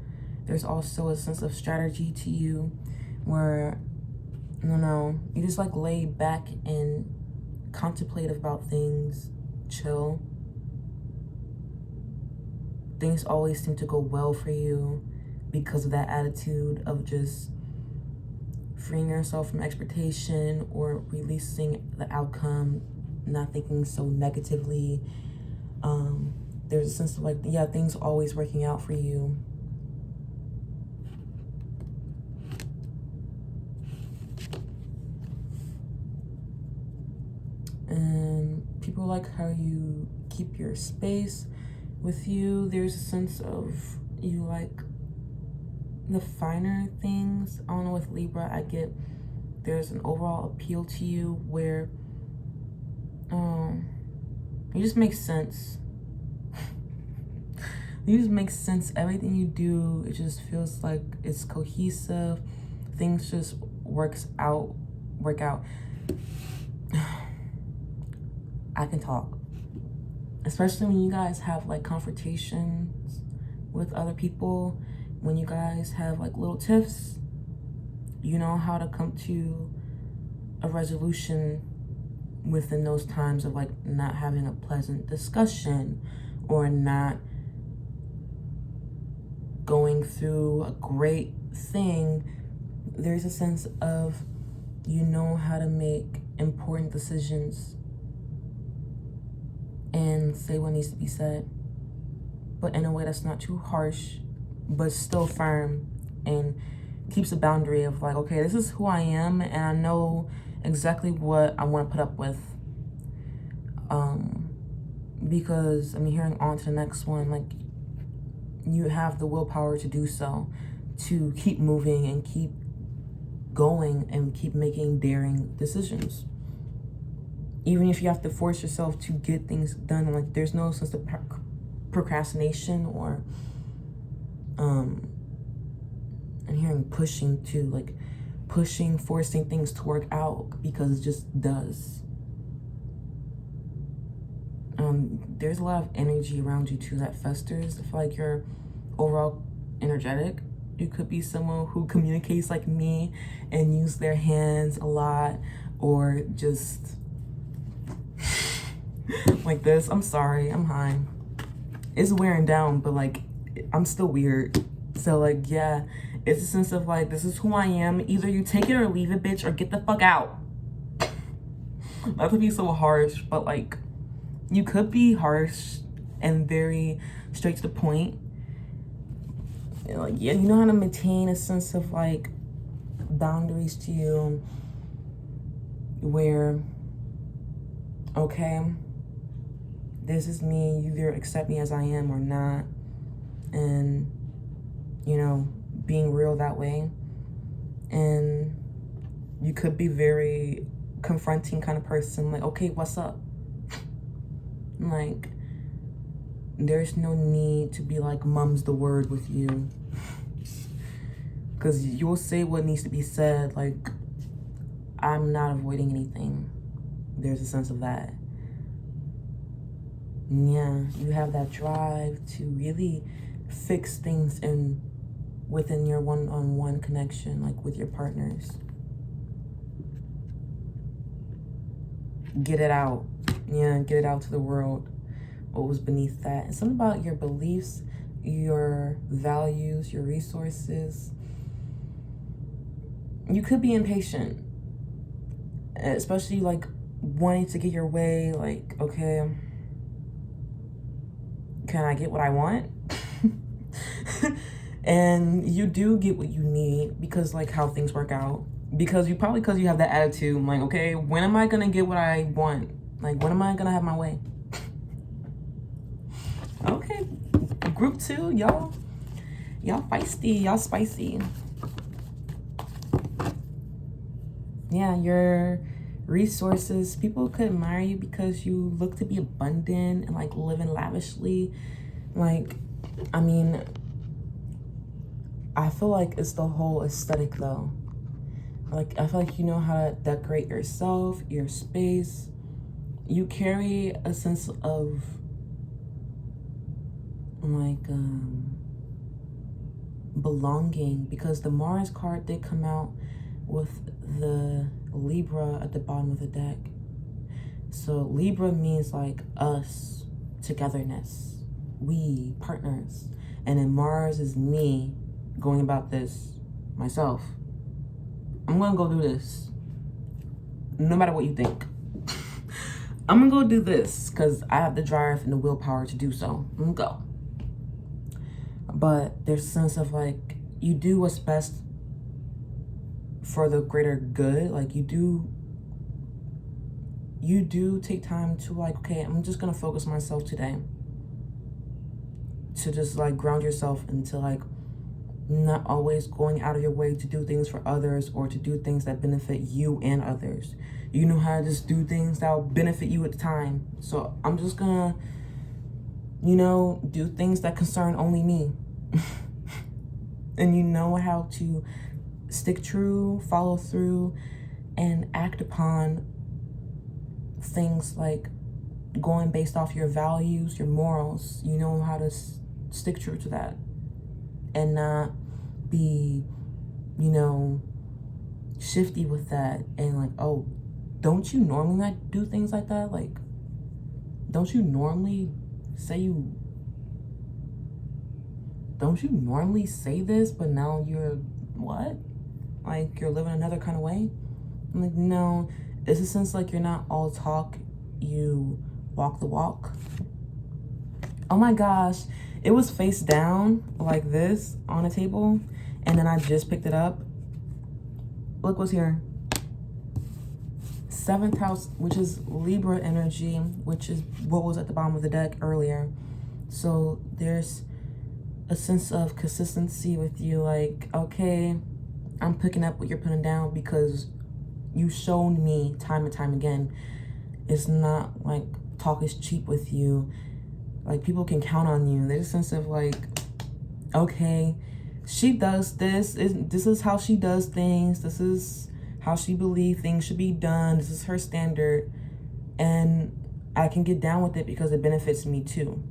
There's also a sense of strategy to you where, you just like lay back and contemplate about things, chill. Things always seem to go well for you because of that attitude of just freeing yourself from expectation or releasing the outcome, not thinking so negatively. There's a sense of like, yeah, things always working out for you. And people like how you keep your space. With you, there's a sense of you like the finer things. I don't know, with Libra, I get there's an overall appeal to you where you just make sense. You just make sense. Everything you do, it just feels like it's cohesive. Things just work out. I can talk. Especially when you guys have like confrontations with other people, when you guys have like little tiffs, you know how to come to a resolution within those times of like not having a pleasant discussion or not going through a great thing. There's a sense of you know how to make important decisions and say what needs to be said, but in a way that's not too harsh, but still firm, and keeps a boundary of like, okay, this is who I am, and I know exactly what I want to put up with. Because I mean, hearing on to the next one, like, you have the willpower to do so, to keep moving and keep going and keep making daring decisions. Even if you have to force yourself to get things done, like, there's no sense of procrastination or and hearing pushing too, like pushing, forcing things to work out because it just does. There's a lot of energy around you too that festers. I feel like you're overall energetic. You could be someone who communicates like me and use their hands a lot, or just like this. I'm sorry, I'm high. It's wearing down, but like, I'm still weird. So like, yeah, it's a sense of like, this is who I am. Either you take it or leave it, bitch, or get the fuck out. Not to be so harsh, but like, you could be harsh and very straight to the point. Like, yeah, you know how to maintain a sense of like boundaries to you, where, okay, this is me, you either accept me as I am or not, and, you know, being real that way. And you could be very confronting kind of person, like, okay, what's up? Like, there's no need to be like mum's the word with you, because you'll say what needs to be said. Like, I'm not avoiding anything. There's a sense of that. Yeah, you have that drive to really fix things within your one-on-one connection, like with your partners. Get it out. Yeah, get it out to the world. What was beneath that? And something about your beliefs, your values, your resources. You could be impatient, especially like wanting to get your way. Like, okay, can I get what I want? And you do get what you need because like how things work out. Because you have that attitude. I'm like, okay, when am I gonna get what I want? Like, when am I gonna have my way? Okay, group 2, y'all feisty, y'all spicy. Yeah, your resources, people could admire you because you look to be abundant and like living lavishly. Like, I mean, I feel like it's the whole aesthetic though. Like, I feel like you know how to decorate yourself, your space. You carry a sense of like belonging, because the Mars card did come out with the Libra at the bottom of the deck. So Libra means like us, togetherness, we, partners. And then Mars is me going about this myself. I'm gonna go do this, no matter what you think. I'm gonna go do this because I have the drive and the willpower to do so. I'm gonna go. But there's a sense of like, you do what's best for the greater good. Like, you do take time to like, okay, I'm just gonna focus myself today. To just like ground yourself into like not always going out of your way to do things for others or to do things that benefit you and others. You know how to just do things that will benefit you at the time. So I'm just gonna, you know, do things that concern only me. And you know how to stick true, follow through, and act upon things like going based off your values, your morals. You know how to stick true to that and not be, you know, shifty with that. And like, oh, don't you normally not do things like that? Like, don't you normally say this, but now you're what? Like, you're living another kind of way? I'm like, no, it's a sense like you're not all talk, you walk the walk. Oh my gosh, it was face down like this on a table, And then I just picked it up. Look what's here. 7th house, which is Libra energy, which is what was at the bottom of the deck earlier. So there's a sense of consistency with you, like, okay, I'm picking up what you're putting down because you shown me time and time again. It's not like talk is cheap with you. Like, people can count on you. There's a sense of like, okay, she does this. This is how she does things. This is how she believes things should be done. This is her standard. And I can get down with it because it benefits me too.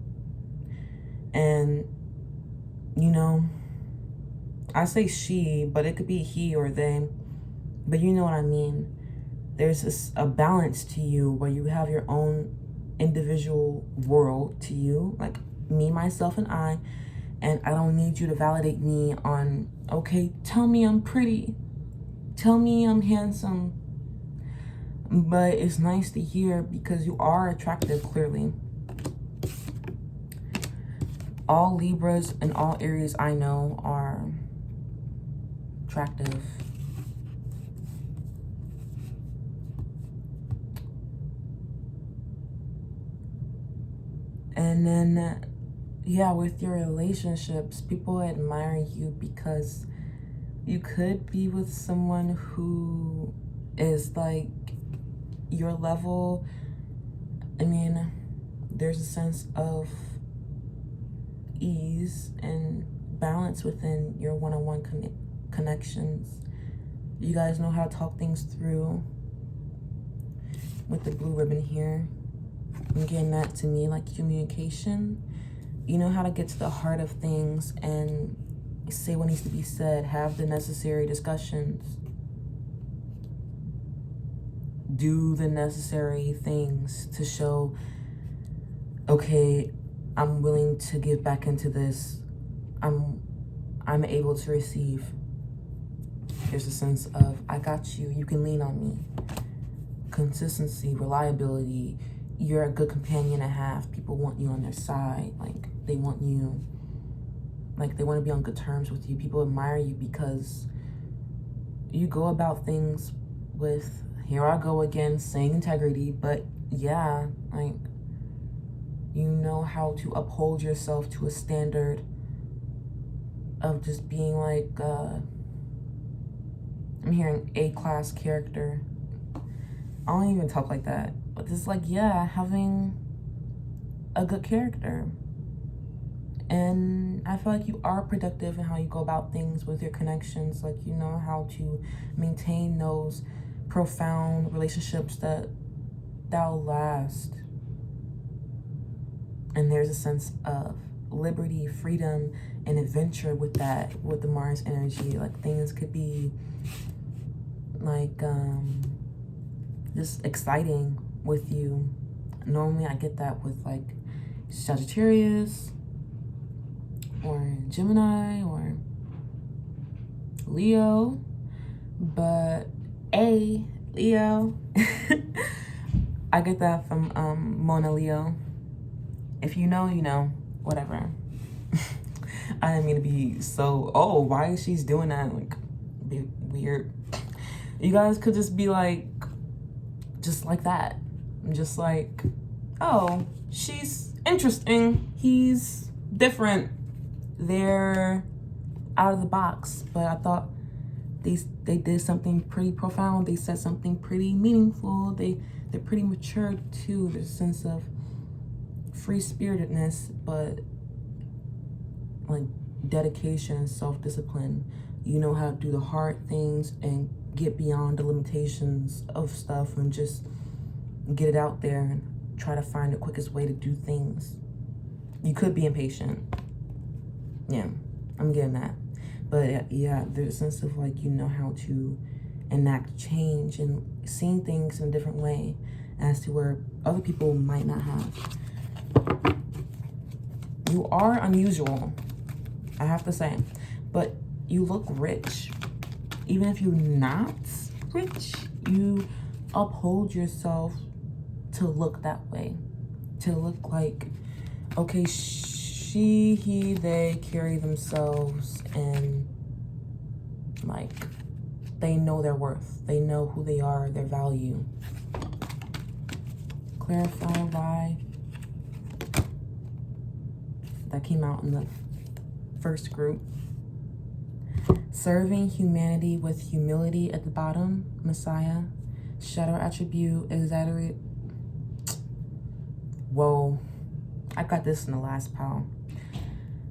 And, you know, I say she, but it could be he or they. But you know what I mean. There's a balance to you where you have your own individual world to you. Like me, myself, and I. And I don't need you to validate me on, okay, tell me I'm pretty. Tell me I'm handsome. But it's nice to hear because you are attractive, clearly. All Libras and all Aries I know are attractive. And then, yeah, with your relationships, people admire you because you could be with someone who is like your level. I mean, there's a sense of ease and balance within your one-on-one connections. You guys know how to talk things through. With the blue ribbon here, I'm getting that to me like communication. You know how to get to the heart of things and say what needs to be said, have the necessary discussions, do the necessary things to show, okay, I'm willing to give back into this. I'm able to receive. There's a sense of, I got you, you can lean on me. Consistency, reliability, you're a good companion to have. People want you on their side. Like, they want you, like, they want to be on good terms with you. People admire you because you go about things with, here I go again, saying integrity, but yeah, like, you know how to uphold yourself to a standard of just being like, I'm hearing A-class character. I don't even talk like that, but it's like, yeah, having a good character. And I feel like you are productive in how you go about things with your connections. Like, you know how to maintain those profound relationships that'll last. And there's a sense of liberty, freedom, and adventure with that, with the Mars energy. Like, things could be like just exciting with you. Normally I get that with like Sagittarius or Gemini or Leo, but Leo I get that from Mona Leo. If you know, you know, whatever. I didn't mean to be so, oh, why is she doing that? Like, be weird. You guys could just be like, just like that. Just like, oh, she's interesting. He's different. They're out of the box. But I thought they did something pretty profound. They said something pretty meaningful. They're pretty mature too. There's a sense of free-spiritedness, but like dedication, self-discipline. You know how to do the hard things and get beyond the limitations of stuff and just get it out there and try to find the quickest way to do things. You could be impatient. Yeah, I'm getting that. But yeah, there's a sense of like, you know how to enact change and seeing things in a different way as to where other people might not have. You are unusual, I have to say, but you look rich. Even if you're not rich, you uphold yourself to look that way. To look like, okay, she, he, they carry themselves in Like, they know their worth. They know who they are, their value. Clarify why. That came out in the first group. Serving humanity with humility at the bottom. Messiah. Shadow attribute. Exaggerate. Whoa. I got this in the last pile.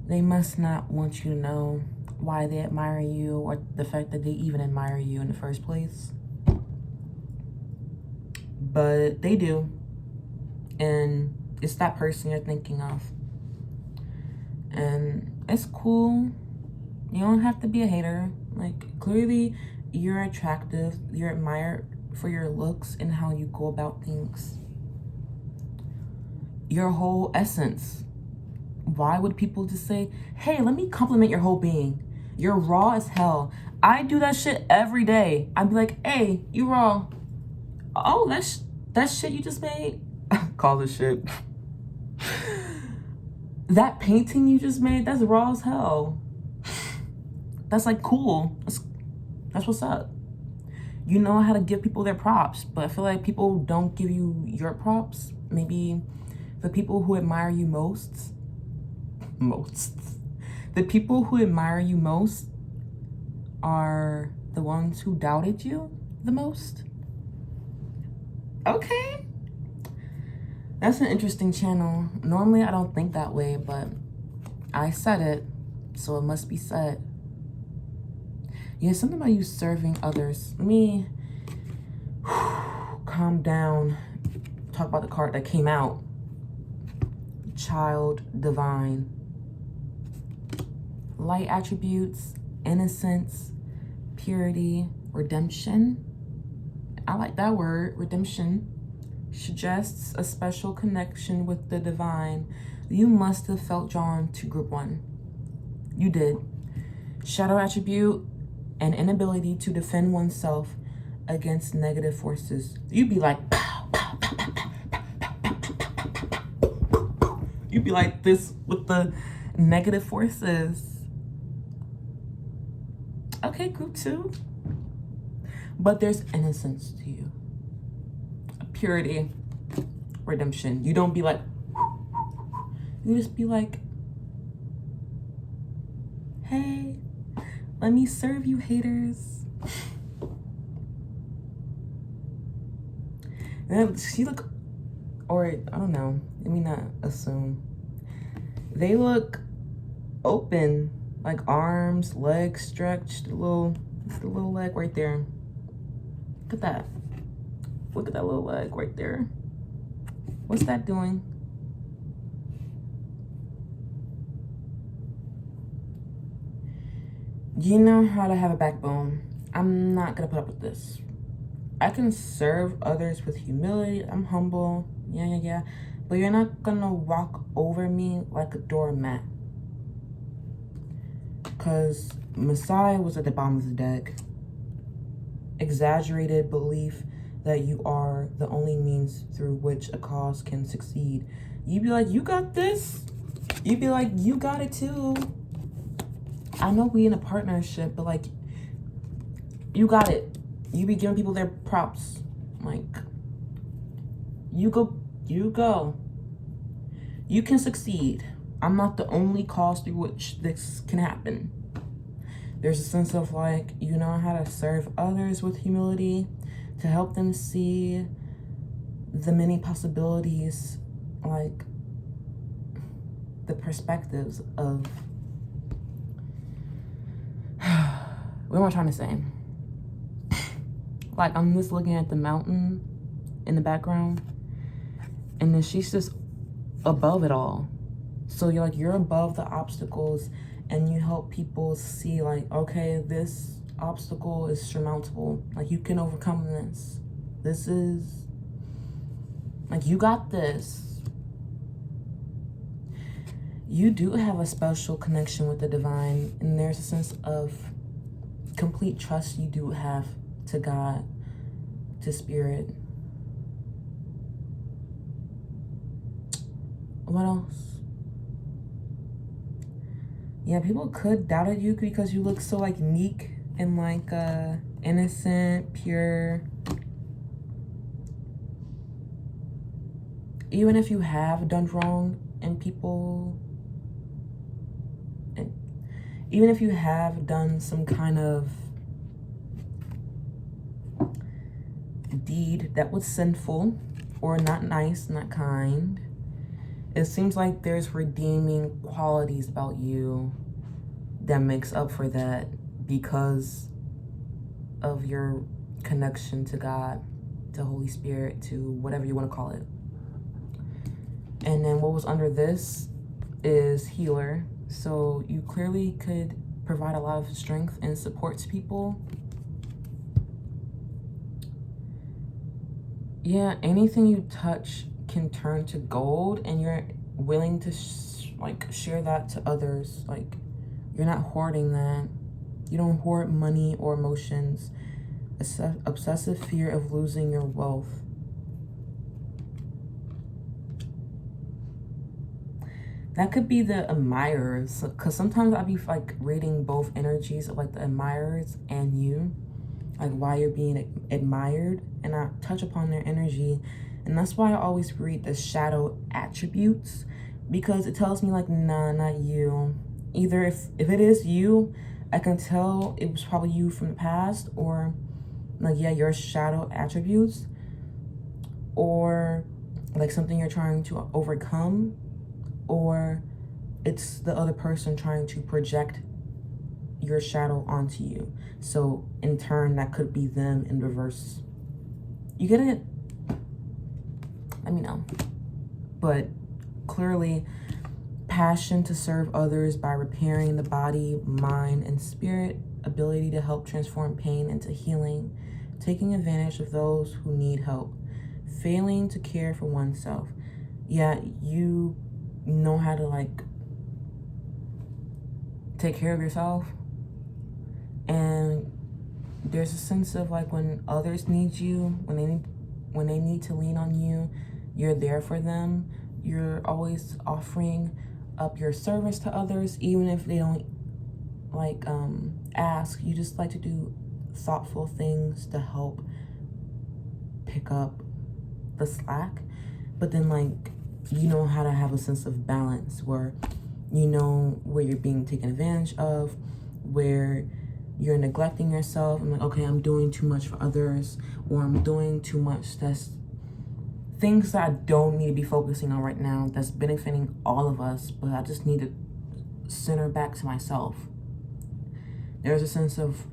They must not want you to know why they admire you or the fact that they even admire you in the first place. But they do. And it's that person you're thinking of. And it's cool. You don't have to be a hater. Like, clearly you're attractive. You're admired for your looks and how you go about things. Your whole essence. Why would people just say, hey, let me compliment your whole being? You're raw as hell. I do that shit every day. I'd be like, hey, you raw. Oh, that shit you just made? Call this shit. That painting you just made, that's raw as hell. That's like cool. That's what's up. You know how to give people their props, but I feel like people don't give you your props. Maybe the people who admire you most. The people who admire you most are the ones who doubted you the most. Okay. That's an interesting channel. Normally I don't think that way, but I said it, so it must be said. Yeah, something about you serving others. Let me calm down. Talk about the card that came out. Child divine. Light attributes, innocence, purity, redemption. I like that word, redemption. Suggests a special connection with the divine. You must have felt drawn to group 1. You did. Shadow attribute, an inability to defend oneself against negative forces. You'd be like, pow, pow, pow, pow, pow, pow, pow, pow, pow, pow. You'd be like this with the negative forces. Okay, group 2. But there's innocence to you. Purity, redemption. You don't be like, you just be like, hey, let me serve you, haters. And she look, or I don't know, let me not assume. They look open, like arms, legs stretched, the little leg right there. Look at that. Look at that little leg right there. What's that doing? You know how to have a backbone. I'm not gonna put up with this. I can serve others with humility. I'm humble. Yeah. But you're not gonna walk over me like a doormat. Because Messiah was at the bottom of the deck. Exaggerated belief that you are the only means through which a cause can succeed. You'd be like, you got this. You'd be like, you got it too. I know we in a partnership, but like, you got it. You be giving people their props. Like, you go. You can succeed. I'm not the only cause through which this can happen. There's a sense of like, you know how to serve others with humility, to help them see the many possibilities, like the perspectives of, what am I trying to say? Like, I'm just looking at the mountain in the background, and then she's just above it all. So you're above the obstacles, and you help people see like, okay, this obstacle is surmountable. Like, you can overcome this. This is, like, you got this. You do have a special connection with the divine, and there's a sense of complete trust you do have to God, to spirit. What else? Yeah, people could doubt you because you look so like meek and like innocent, pure. Even if you have done wrong and people, and even if you have done some kind of deed that was sinful or not nice, not kind, it seems like there's redeeming qualities about you that makes up for that because of your connection to God, to Holy Spirit, to whatever you want to call it. And then what was under this is healer. So you clearly could provide a lot of strength and support to people. Yeah, anything you touch can turn to gold, and you're willing to share that to others. Like, you're not hoarding that. You don't hoard money or emotions. Obsessive fear of losing your wealth. That could be the admirers, because sometimes I'll be like reading both energies of like the admirers and you, like why you're being admired, and I touch upon their energy. And that's why I always read the shadow attributes, because it tells me like, nah, not you. Either if it is you, I can tell it was probably you from the past, or like, yeah, your shadow attributes, or like something you're trying to overcome, or it's the other person trying to project your shadow onto you. So in turn, that could be them in reverse. You get it? Let me know. But clearly, passion to serve others by repairing the body, mind, and spirit, ability to help transform pain into healing, taking advantage of those who need help, failing to care for oneself. Yeah, you know how to like take care of yourself, and there's a sense of like when others need you, when they need to lean on you, you're there for them. You're always offering up your service to others, even if they don't like ask. You just like to do thoughtful things to help pick up the slack. But then like, you know how to have a sense of balance, where you know where you're being taken advantage of, where you're neglecting yourself. I'm like, okay, I'm doing too much for others, or I'm doing too much that's things that I don't need to be focusing on right now, that's benefiting all of us, but I just need to center back to myself. There's a sense of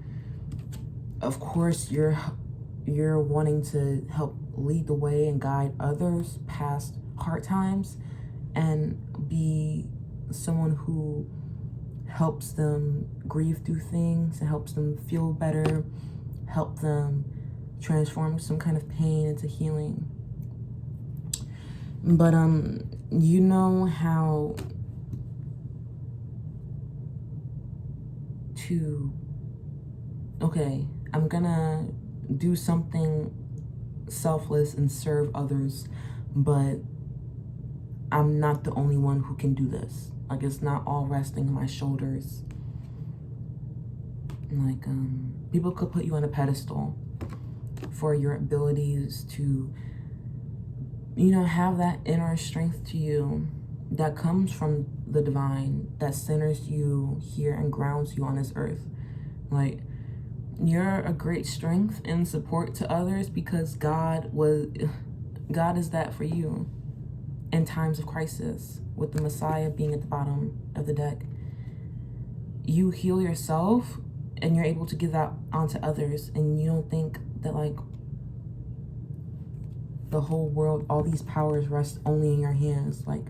course, you're wanting to help lead the way and guide others past hard times, and be someone who helps them grieve through things and helps them feel better, help them transform some kind of pain into healing. But you know how to, okay, I'm gonna do something selfless and serve others, but I'm not the only one who can do this. Like, it's not all resting on my shoulders. Like, people could put you on a pedestal for your abilities to, you know, have that inner strength to you that comes from the divine, that centers you here and grounds you on this earth. Like, you're a great strength and support to others because God is that for you in times of crisis, with the Messiah being at the bottom of the deck. You heal yourself and you're able to give that onto others, and you don't think that like the whole world, all these powers rest only in your hands. Like,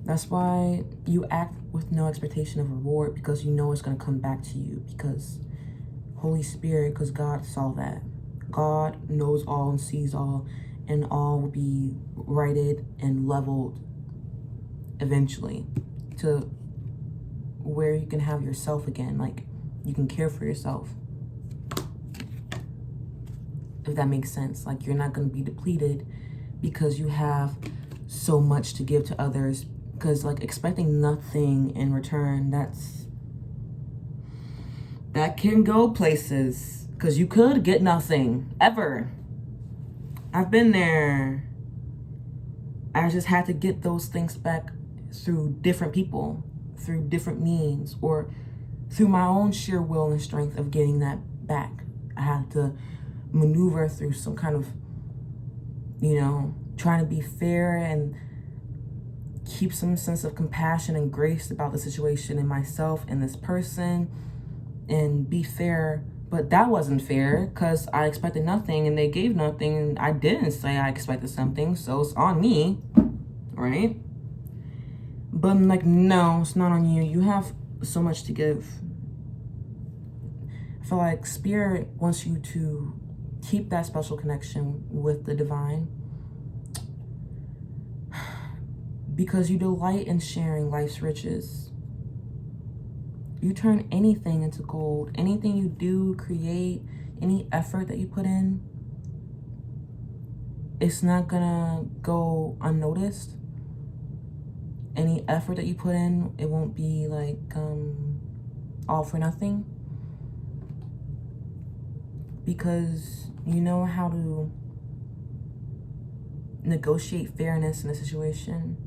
that's why you act with no expectation of reward, because you know it's going to come back to you, because Holy Spirit, because God saw that. God knows all and sees all, and all will be righted and leveled eventually to where you can have yourself again. Like, you can care for yourself, if that makes sense. Like, you're not going to be depleted because you have so much to give to others, because like expecting nothing in return, that's that can go places, because you could get nothing ever. I've been there. I just had to get those things back through different people, through different means, or through my own sheer will and strength of getting that back. I had to maneuver through some kind of, trying to be fair and keep some sense of compassion and grace about the situation and myself and this person, and be fair. But that wasn't fair, because I expected nothing and they gave nothing, and I didn't say I expected something, so it's on me, right? But I'm like, no, it's not on you. You have so much to give. I feel like Spirit wants you to keep that special connection with the divine, because you delight in sharing life's riches. You turn anything into gold. Anything you do, create, any effort that you put in, it's not gonna go unnoticed. Any effort that you put in, it won't be like all for nothing, because you know how to negotiate fairness in a situation.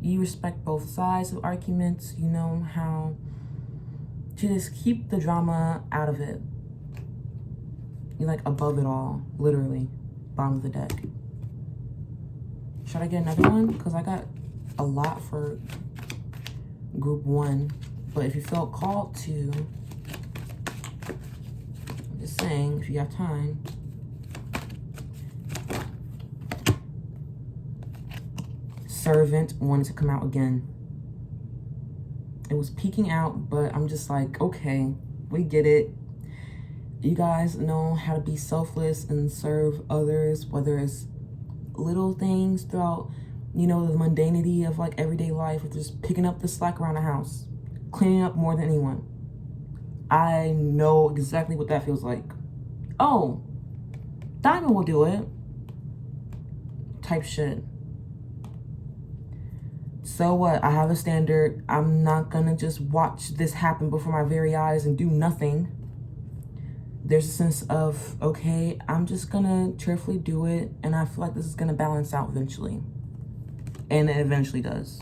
You respect both sides of arguments. You know how to just keep the drama out of it. You're like above it all, literally, bottom of the deck. Should I get another one? Because I got a lot for group 1. But if you felt called to, I'm just saying, if you have time. Servant wanted to come out again. It was peeking out, but I'm just like, okay, we get it. You guys know how to be selfless and serve others, whether it's little things throughout, the mundanity of like everyday life, or just picking up the slack around the house, cleaning up more than anyone. I know exactly what that feels like. Oh, Diamond will do it. Type shit. So what? I have a standard. I'm not gonna just watch this happen before my very eyes and do nothing. There's a sense of, okay, I'm just gonna cheerfully do it, and I feel like this is gonna balance out eventually. And it eventually does.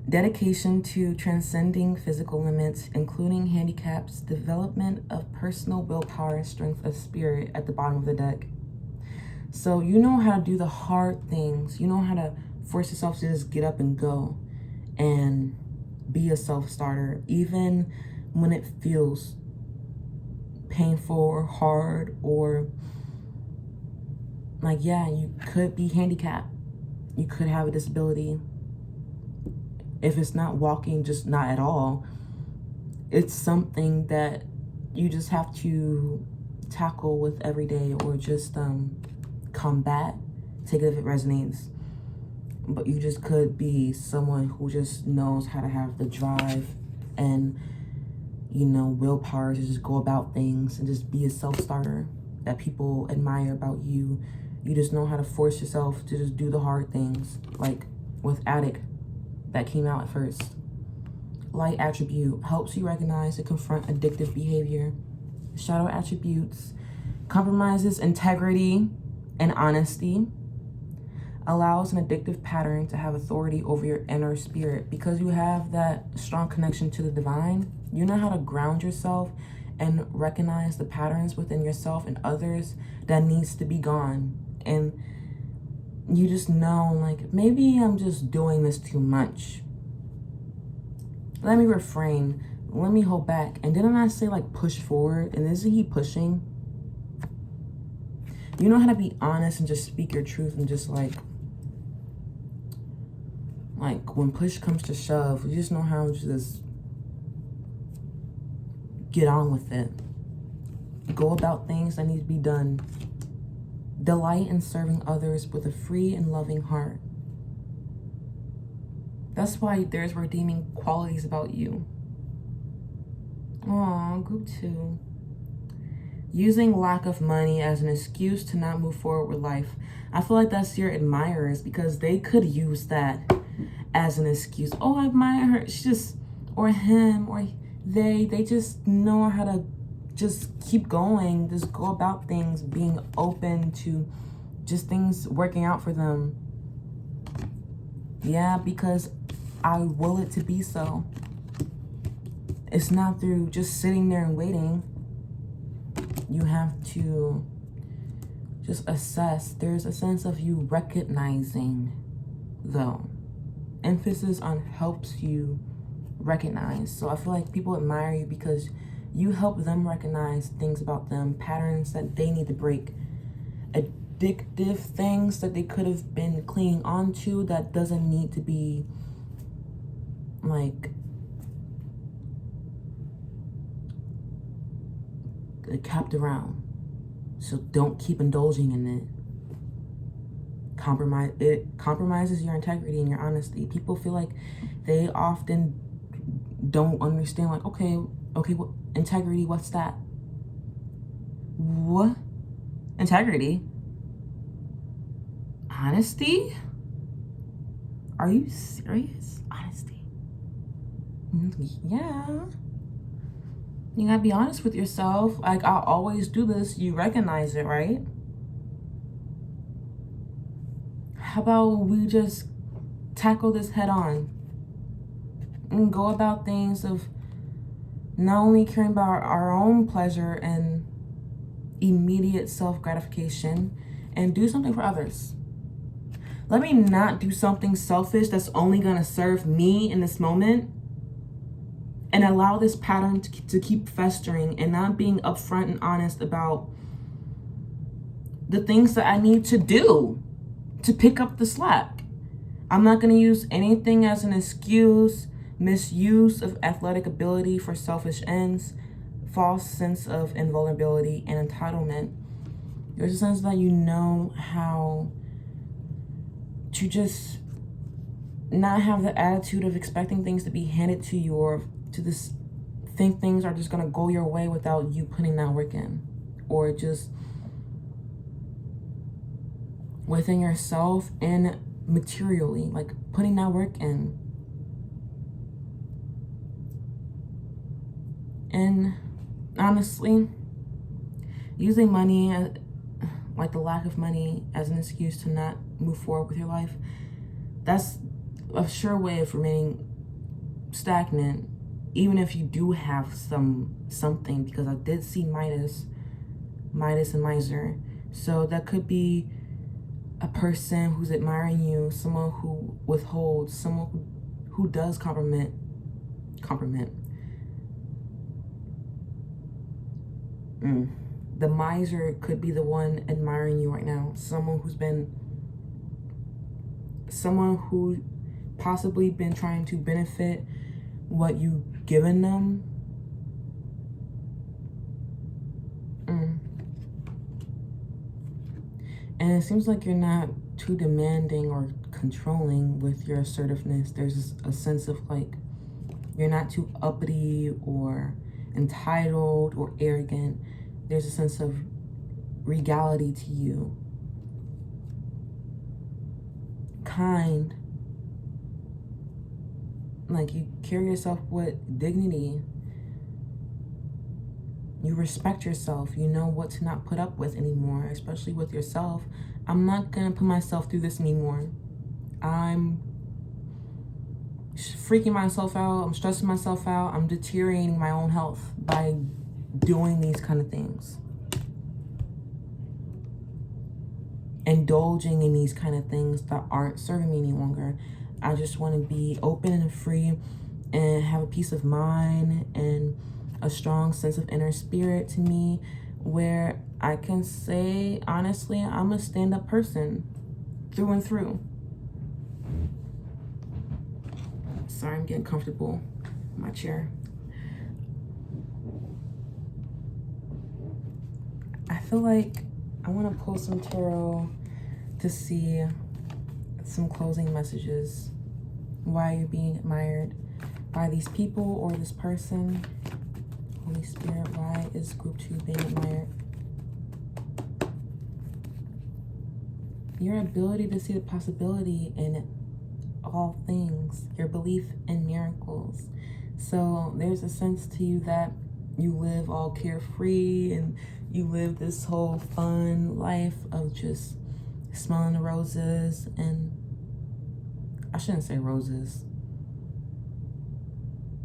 Dedication to transcending physical limits, including handicaps, development of personal willpower and strength of spirit at the bottom of the deck. So you know how to do the hard things. You know how to force yourself to just get up and go and be a self-starter, even when it feels painful or hard, or like, yeah, you could be handicapped. You could have a disability. If it's not walking, just not at all. It's something that you just have to tackle with every day, or just combat. Take it if it resonates. But you just could be someone who just knows how to have the drive and, willpower to just go about things and just be a self-starter that people admire about you. You just know how to force yourself to just do the hard things, like with Addict that came out at first. Light attribute helps you recognize and confront addictive behavior. Shadow attributes compromises integrity and honesty. Allows an addictive pattern to have authority over your inner spirit. Because you have that strong connection to the divine, you know how to ground yourself and recognize the patterns within yourself and others that needs to be gone. And you just know, like, maybe I'm just doing this too much. Let me refrain. Let me hold back. And didn't I say, like, push forward? And isn't he pushing? You know how to be honest and just speak your truth, and just like when push comes to shove, you just know how to just get on with it. Go about things that need to be done. Delight in serving others with a free and loving heart. That's why there's redeeming qualities about you. Aw, group 2. Using lack of money as an excuse to not move forward with life. I feel like that's your admirers, because they could use that as an excuse. Oh, I admire her. She's just or him or they just know how to just keep going, just go about things, being open to just things working out for them. Yeah, because I will it to be so. It's not through just sitting there and waiting. You have to just assess. There's a sense of you recognizing, though. Emphasis on helps you recognize. So I feel like people admire you because you help them recognize things about them, patterns that they need to break, addictive things that they could have been clinging on to that doesn't need to be like kept around. So don't keep indulging in it. It compromises your integrity and your honesty. People feel like they often don't understand, like, okay, what integrity, what's that? What? Integrity? Honesty? Are you serious? Honesty? Yeah. You gotta be honest with yourself. Like, I'll always do this. You recognize it, right? How about we just tackle this head on and go about things of not only caring about our own pleasure and immediate self-gratification, and do something for others. Let me not do something selfish that's only gonna serve me in this moment and allow this pattern to keep festering and not being upfront and honest about the things that I need to do to pick up the slack. I'm not gonna use anything as an excuse, misuse of athletic ability for selfish ends, false sense of invulnerability and entitlement. There's a sense that you know how to just not have the attitude of expecting things to be handed to you, or to this think things are just gonna go your way without you putting that work in, or just within yourself and materially, like putting that work in. And honestly, using money, like the lack of money, as an excuse to not move forward with your life, that's a sure way of remaining stagnant, even if you do have something, because I did see Midas and Miser. So that could be a person who's admiring you, someone who withholds, someone who does compliment. The miser could be the one admiring you right now. Someone who possibly been trying to benefit what you've given them. And it seems like you're not too demanding or controlling with your assertiveness. There's a sense of like, you're not too uppity or entitled or arrogant. There's a sense of regality to you. Kind. Like, you carry yourself with dignity. You respect yourself. You know what to not put up with anymore, especially with yourself. I'm not gonna put myself through this anymore. I'm freaking myself out. I'm stressing myself out. I'm deteriorating my own health by doing these kind of things. Indulging in these kind of things that aren't serving me any longer. I just want to be open and free and have a peace of mind and a strong sense of inner spirit to me, where I can say, honestly, I'm a stand-up person through and through. Sorry, I'm getting comfortable in my chair. I feel like I want to pull some tarot to see some closing messages. Why you're being admired by these people or this person. Holy Spirit, why is group 2 being admired? Your ability to see the possibility in all things. Your belief in miracles. So there's a sense to you that you live all carefree and you live this whole fun life of just smelling the roses. And I shouldn't say roses.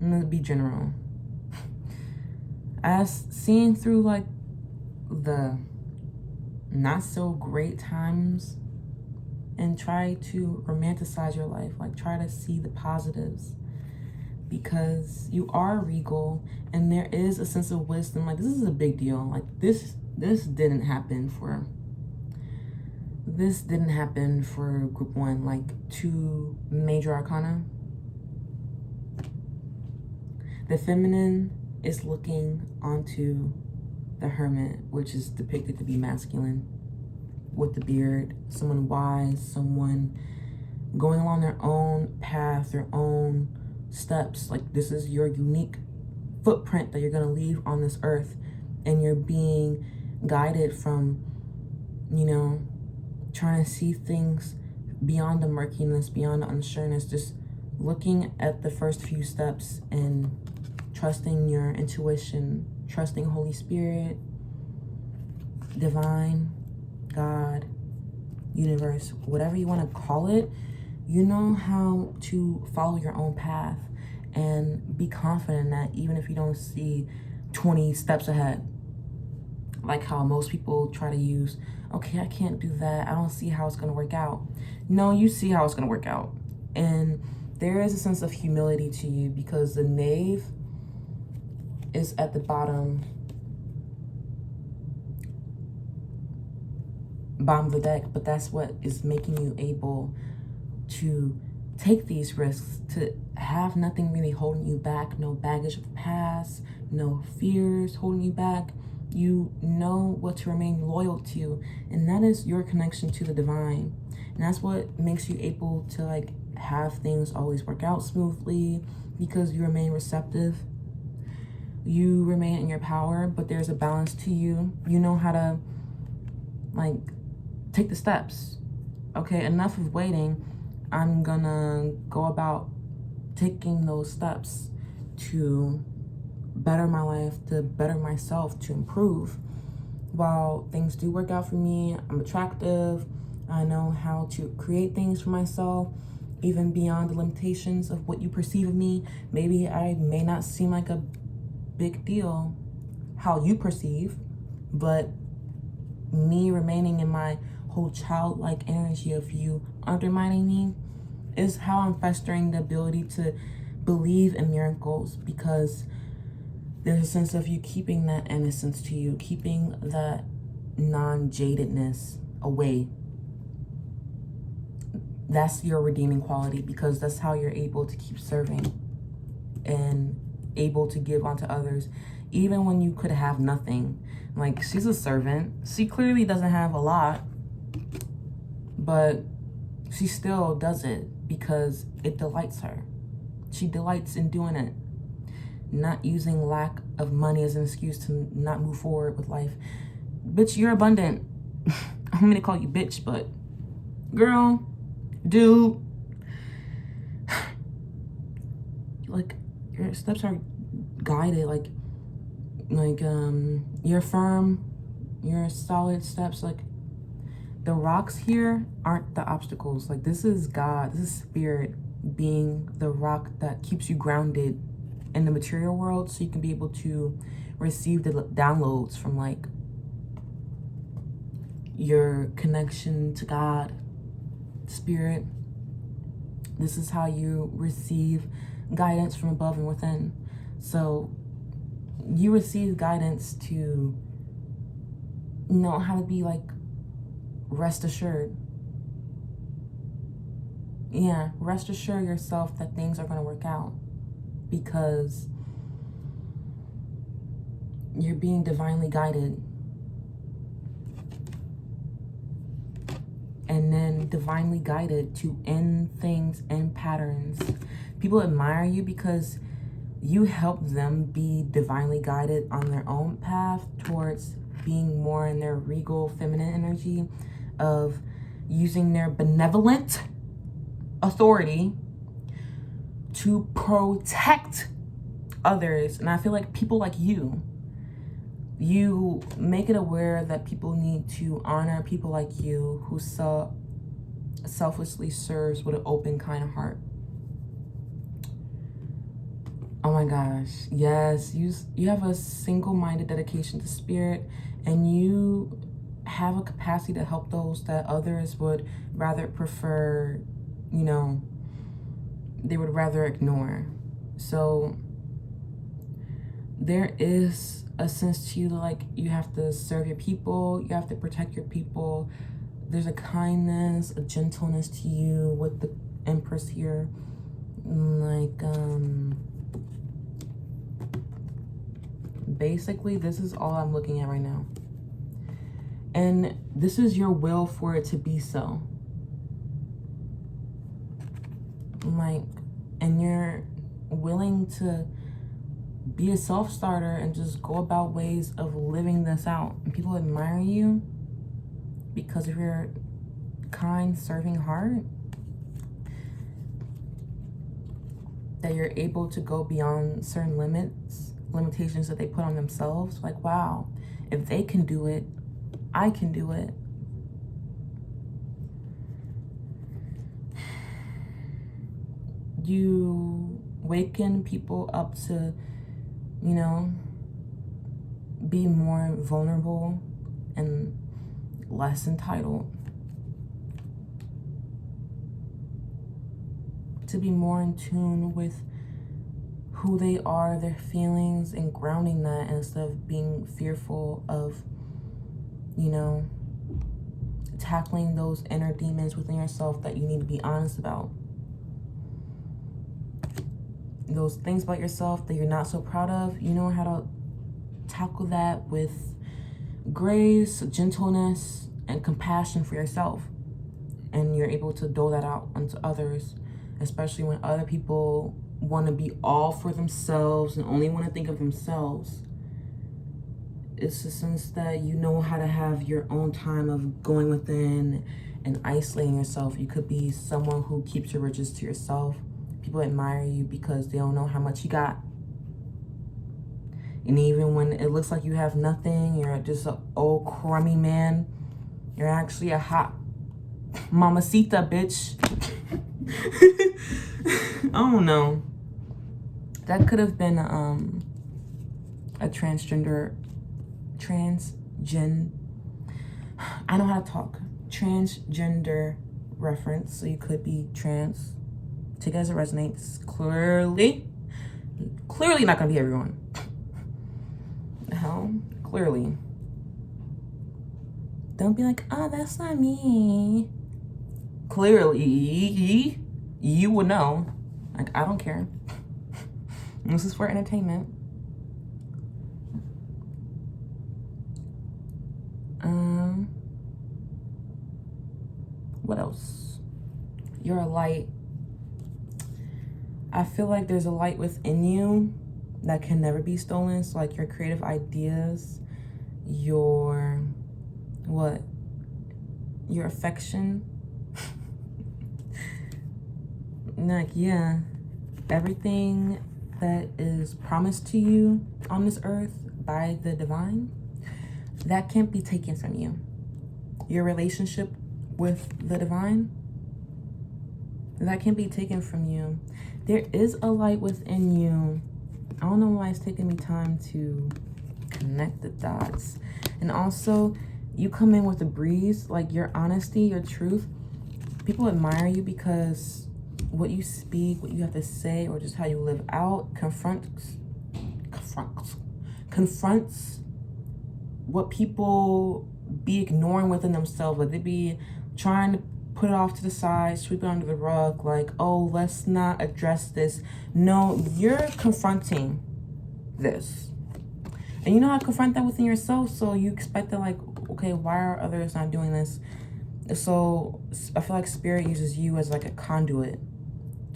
I'm gonna be general. As seeing through like the not so great times and try to romanticize your life, like try to see the positives, because you are regal and there is a sense of wisdom. Like, this is a big deal. Like, this didn't happen for group 1, like 2 major arcana. The feminine is looking onto the hermit, which is depicted to be masculine, with the beard, someone wise, someone going along their own path, their own steps. Like, this is your unique footprint that you're going to leave on this earth, and you're being guided from, you know, trying to see things beyond the murkiness, beyond the unsureness, just looking at the first few steps and trusting your intuition, trusting Holy Spirit, divine, God, universe, whatever you want to call it. You know how to follow your own path and be confident that even if you don't see 20 steps ahead, like how most people try to use, okay, I can't do that, I don't see how it's going to work out. No, you see how it's going to work out. And there is a sense of humility to you, because the knave is at the bottom of the deck, but that's what is making you able to take these risks, to have nothing really holding you back, no baggage of the past, no fears holding you back. You know what to remain loyal to, and that is your connection to the divine. And that's what makes you able to like have things always work out smoothly, because you remain receptive. You remain in your power, but there's a balance to you. You know how to like take the steps. Okay, enough of waiting. I'm gonna go about taking those steps to better my life, to better myself, to improve. While things do work out for me, I'm attractive, I know how to create things for myself, even beyond the limitations of what you perceive of me. Maybe I may not seem like a big deal how you perceive, but me remaining in my whole childlike energy of you undermining me is how I'm festering the ability to believe in miracles, because there's a sense of you keeping that innocence to you, keeping that non-jadedness away. That's your redeeming quality, because that's how you're able to keep serving and able to give onto others, even when you could have nothing. Like, she's a servant. She clearly doesn't have a lot, but she still does it because it delights her. She delights in doing it, not using lack of money as an excuse to not move forward with life. Bitch, you're abundant. I'm gonna call you bitch, but girl, dude, like, your steps are guided, like you're firm, you're solid steps. Like, the rocks here aren't the obstacles. Like, this is God, this is spirit being the rock that keeps you grounded in the material world, so you can be able to receive the downloads from like your connection to God, spirit. This is how you receive guidance from above and within. So you receive guidance to know how to be like rest assured. Yeah, rest assure yourself that things are going to work out, because you're being divinely guided, and then divinely guided to end things in patterns. People admire you because you help them be divinely guided on their own path towards being more in their regal feminine energy of using their benevolent authority to protect others. And I feel like people like you make it aware that people need to honor people like you who selflessly serves with an open, kind heart. Oh my gosh, yes, you have a single-minded dedication to spirit, and you have a capacity to help those that others would rather prefer, you know, they would rather ignore. So there is a sense to you like you have to serve your people, you have to protect your people. There's a kindness, a gentleness to you with the Empress here. Like, basically, this is all I'm looking at right now. And this is your will for it to be so. Like, and you're willing to be a self-starter and just go about ways of living this out. And people admire you because of your kind, serving heart. That you're able to go beyond certain limitations that they put on themselves. Like, wow, if they can do it, I can do it. You waken people up to, you know, be more vulnerable and less entitled. To be more in tune with who they are, their feelings, and grounding that instead of being fearful of, you know, tackling those inner demons within yourself that you need to be honest about. Those things about yourself that you're not so proud of, you know how to tackle that with grace, gentleness, and compassion for yourself. And you're able to dole that out onto others, especially when other people want to be all for themselves and only want to think of themselves. It's a sense that you know how to have your own time of going within and isolating yourself. You could be someone who keeps your riches to yourself. People admire you because they don't know how much you got. And even when it looks like you have nothing, you're just an old crummy man, you're actually a hot mamacita, bitch. I don't know. That could have been a transgender I know how to talk. Transgender reference. So you could be trans. Take it as it resonates. Clearly not gonna be everyone. Hell, clearly. Don't be like, oh, that's not me. Clearly, you would know. Like, I don't care. This is for entertainment. What else? You're a light. I feel like there's a light within you that can never be stolen. So like your creative ideas, your affection. Like, yeah, everything that is promised to you on this earth by the divine, that can't be taken from you. Your relationship with the divine, that can't be taken from you. There is a light within you. I don't know why it's taking me time to connect the dots. And also, you come in with a breeze, like your honesty, your truth. People admire you because what you speak, what you have to say, or just how you live out confronts what people be ignoring within themselves. Like they be trying to put it off to the side, sweep it under the rug, like, oh, let's not address this. No, you're confronting this. And you know how to confront that within yourself, so you expect that, like, okay, why are others not doing this? So I feel like Spirit uses you as like a conduit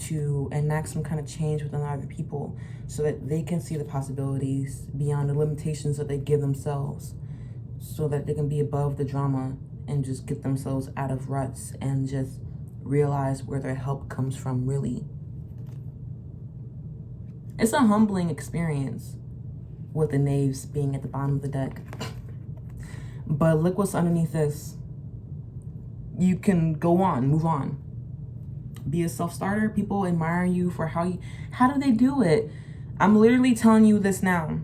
to enact some kind of change within other people so that they can see the possibilities beyond the limitations that they give themselves, so that they can be above the drama and just get themselves out of ruts and just realize where their help comes from, really. It's a humbling experience with the knaves being at the bottom of the deck. But look what's underneath this. You can go on, move on. Be a self-starter. People admire you for how do they do it? I'm literally telling you this now.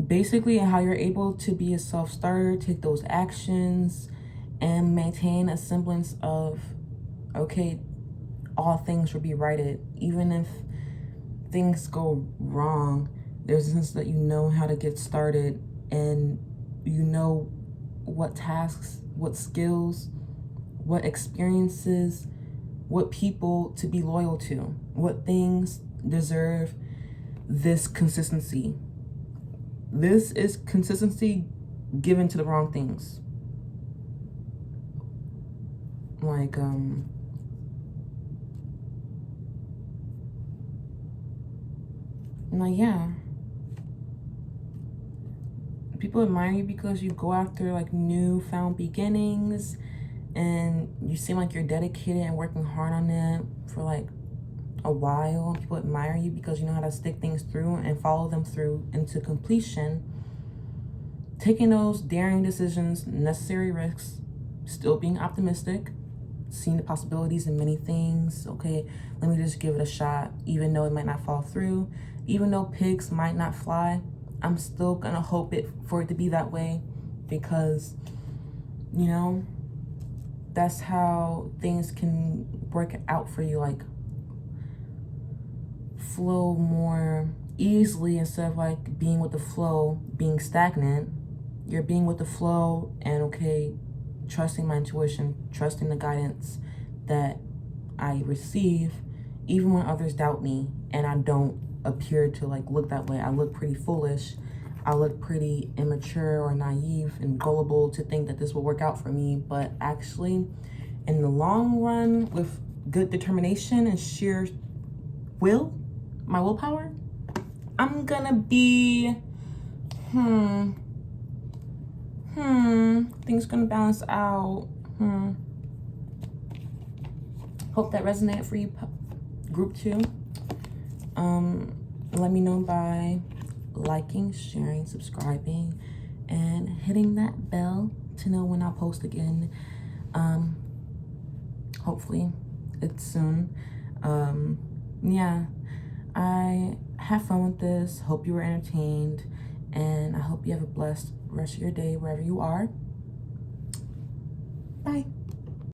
Basically, how you're able to be a self-starter, take those actions, and maintain a semblance of, okay, all things will be righted. Even if things go wrong, there's a sense that you know how to get started, and you know what tasks, what skills, what experiences, what people to be loyal to, what things deserve this consistency. This is consistency given to the wrong things. Like, yeah. People admire you because you go after like newfound beginnings, and you seem like you're dedicated and working hard on it for like a while. People admire you because you know how to stick things through and follow them through into completion. Taking those daring decisions, necessary risks, still being optimistic, seeing the possibilities in many things. Okay, let me just give it a shot, even though it might not fall through, even though pigs might not fly. I'm still gonna hope for it to be that way, because, you know, that's how things can work out for you, like flow more easily instead of like being with the flow, being stagnant. You're being with the flow and, okay, trusting my intuition, trusting the guidance that I receive, even when others doubt me and I don't appear to like look that way. I look pretty foolish. I look pretty immature or naive and gullible to think that this will work out for me. But actually, in the long run, with good determination and sheer will, my willpower, I'm gonna be, things gonna balance out. Hope that resonated for you, group 2. Let me know by liking, sharing, subscribing, and hitting that bell to know when I'll post again. Hopefully it's soon. Yeah, I have fun with this. Hope you were entertained, and I hope you have a blessed rest of your day wherever you are. Bye.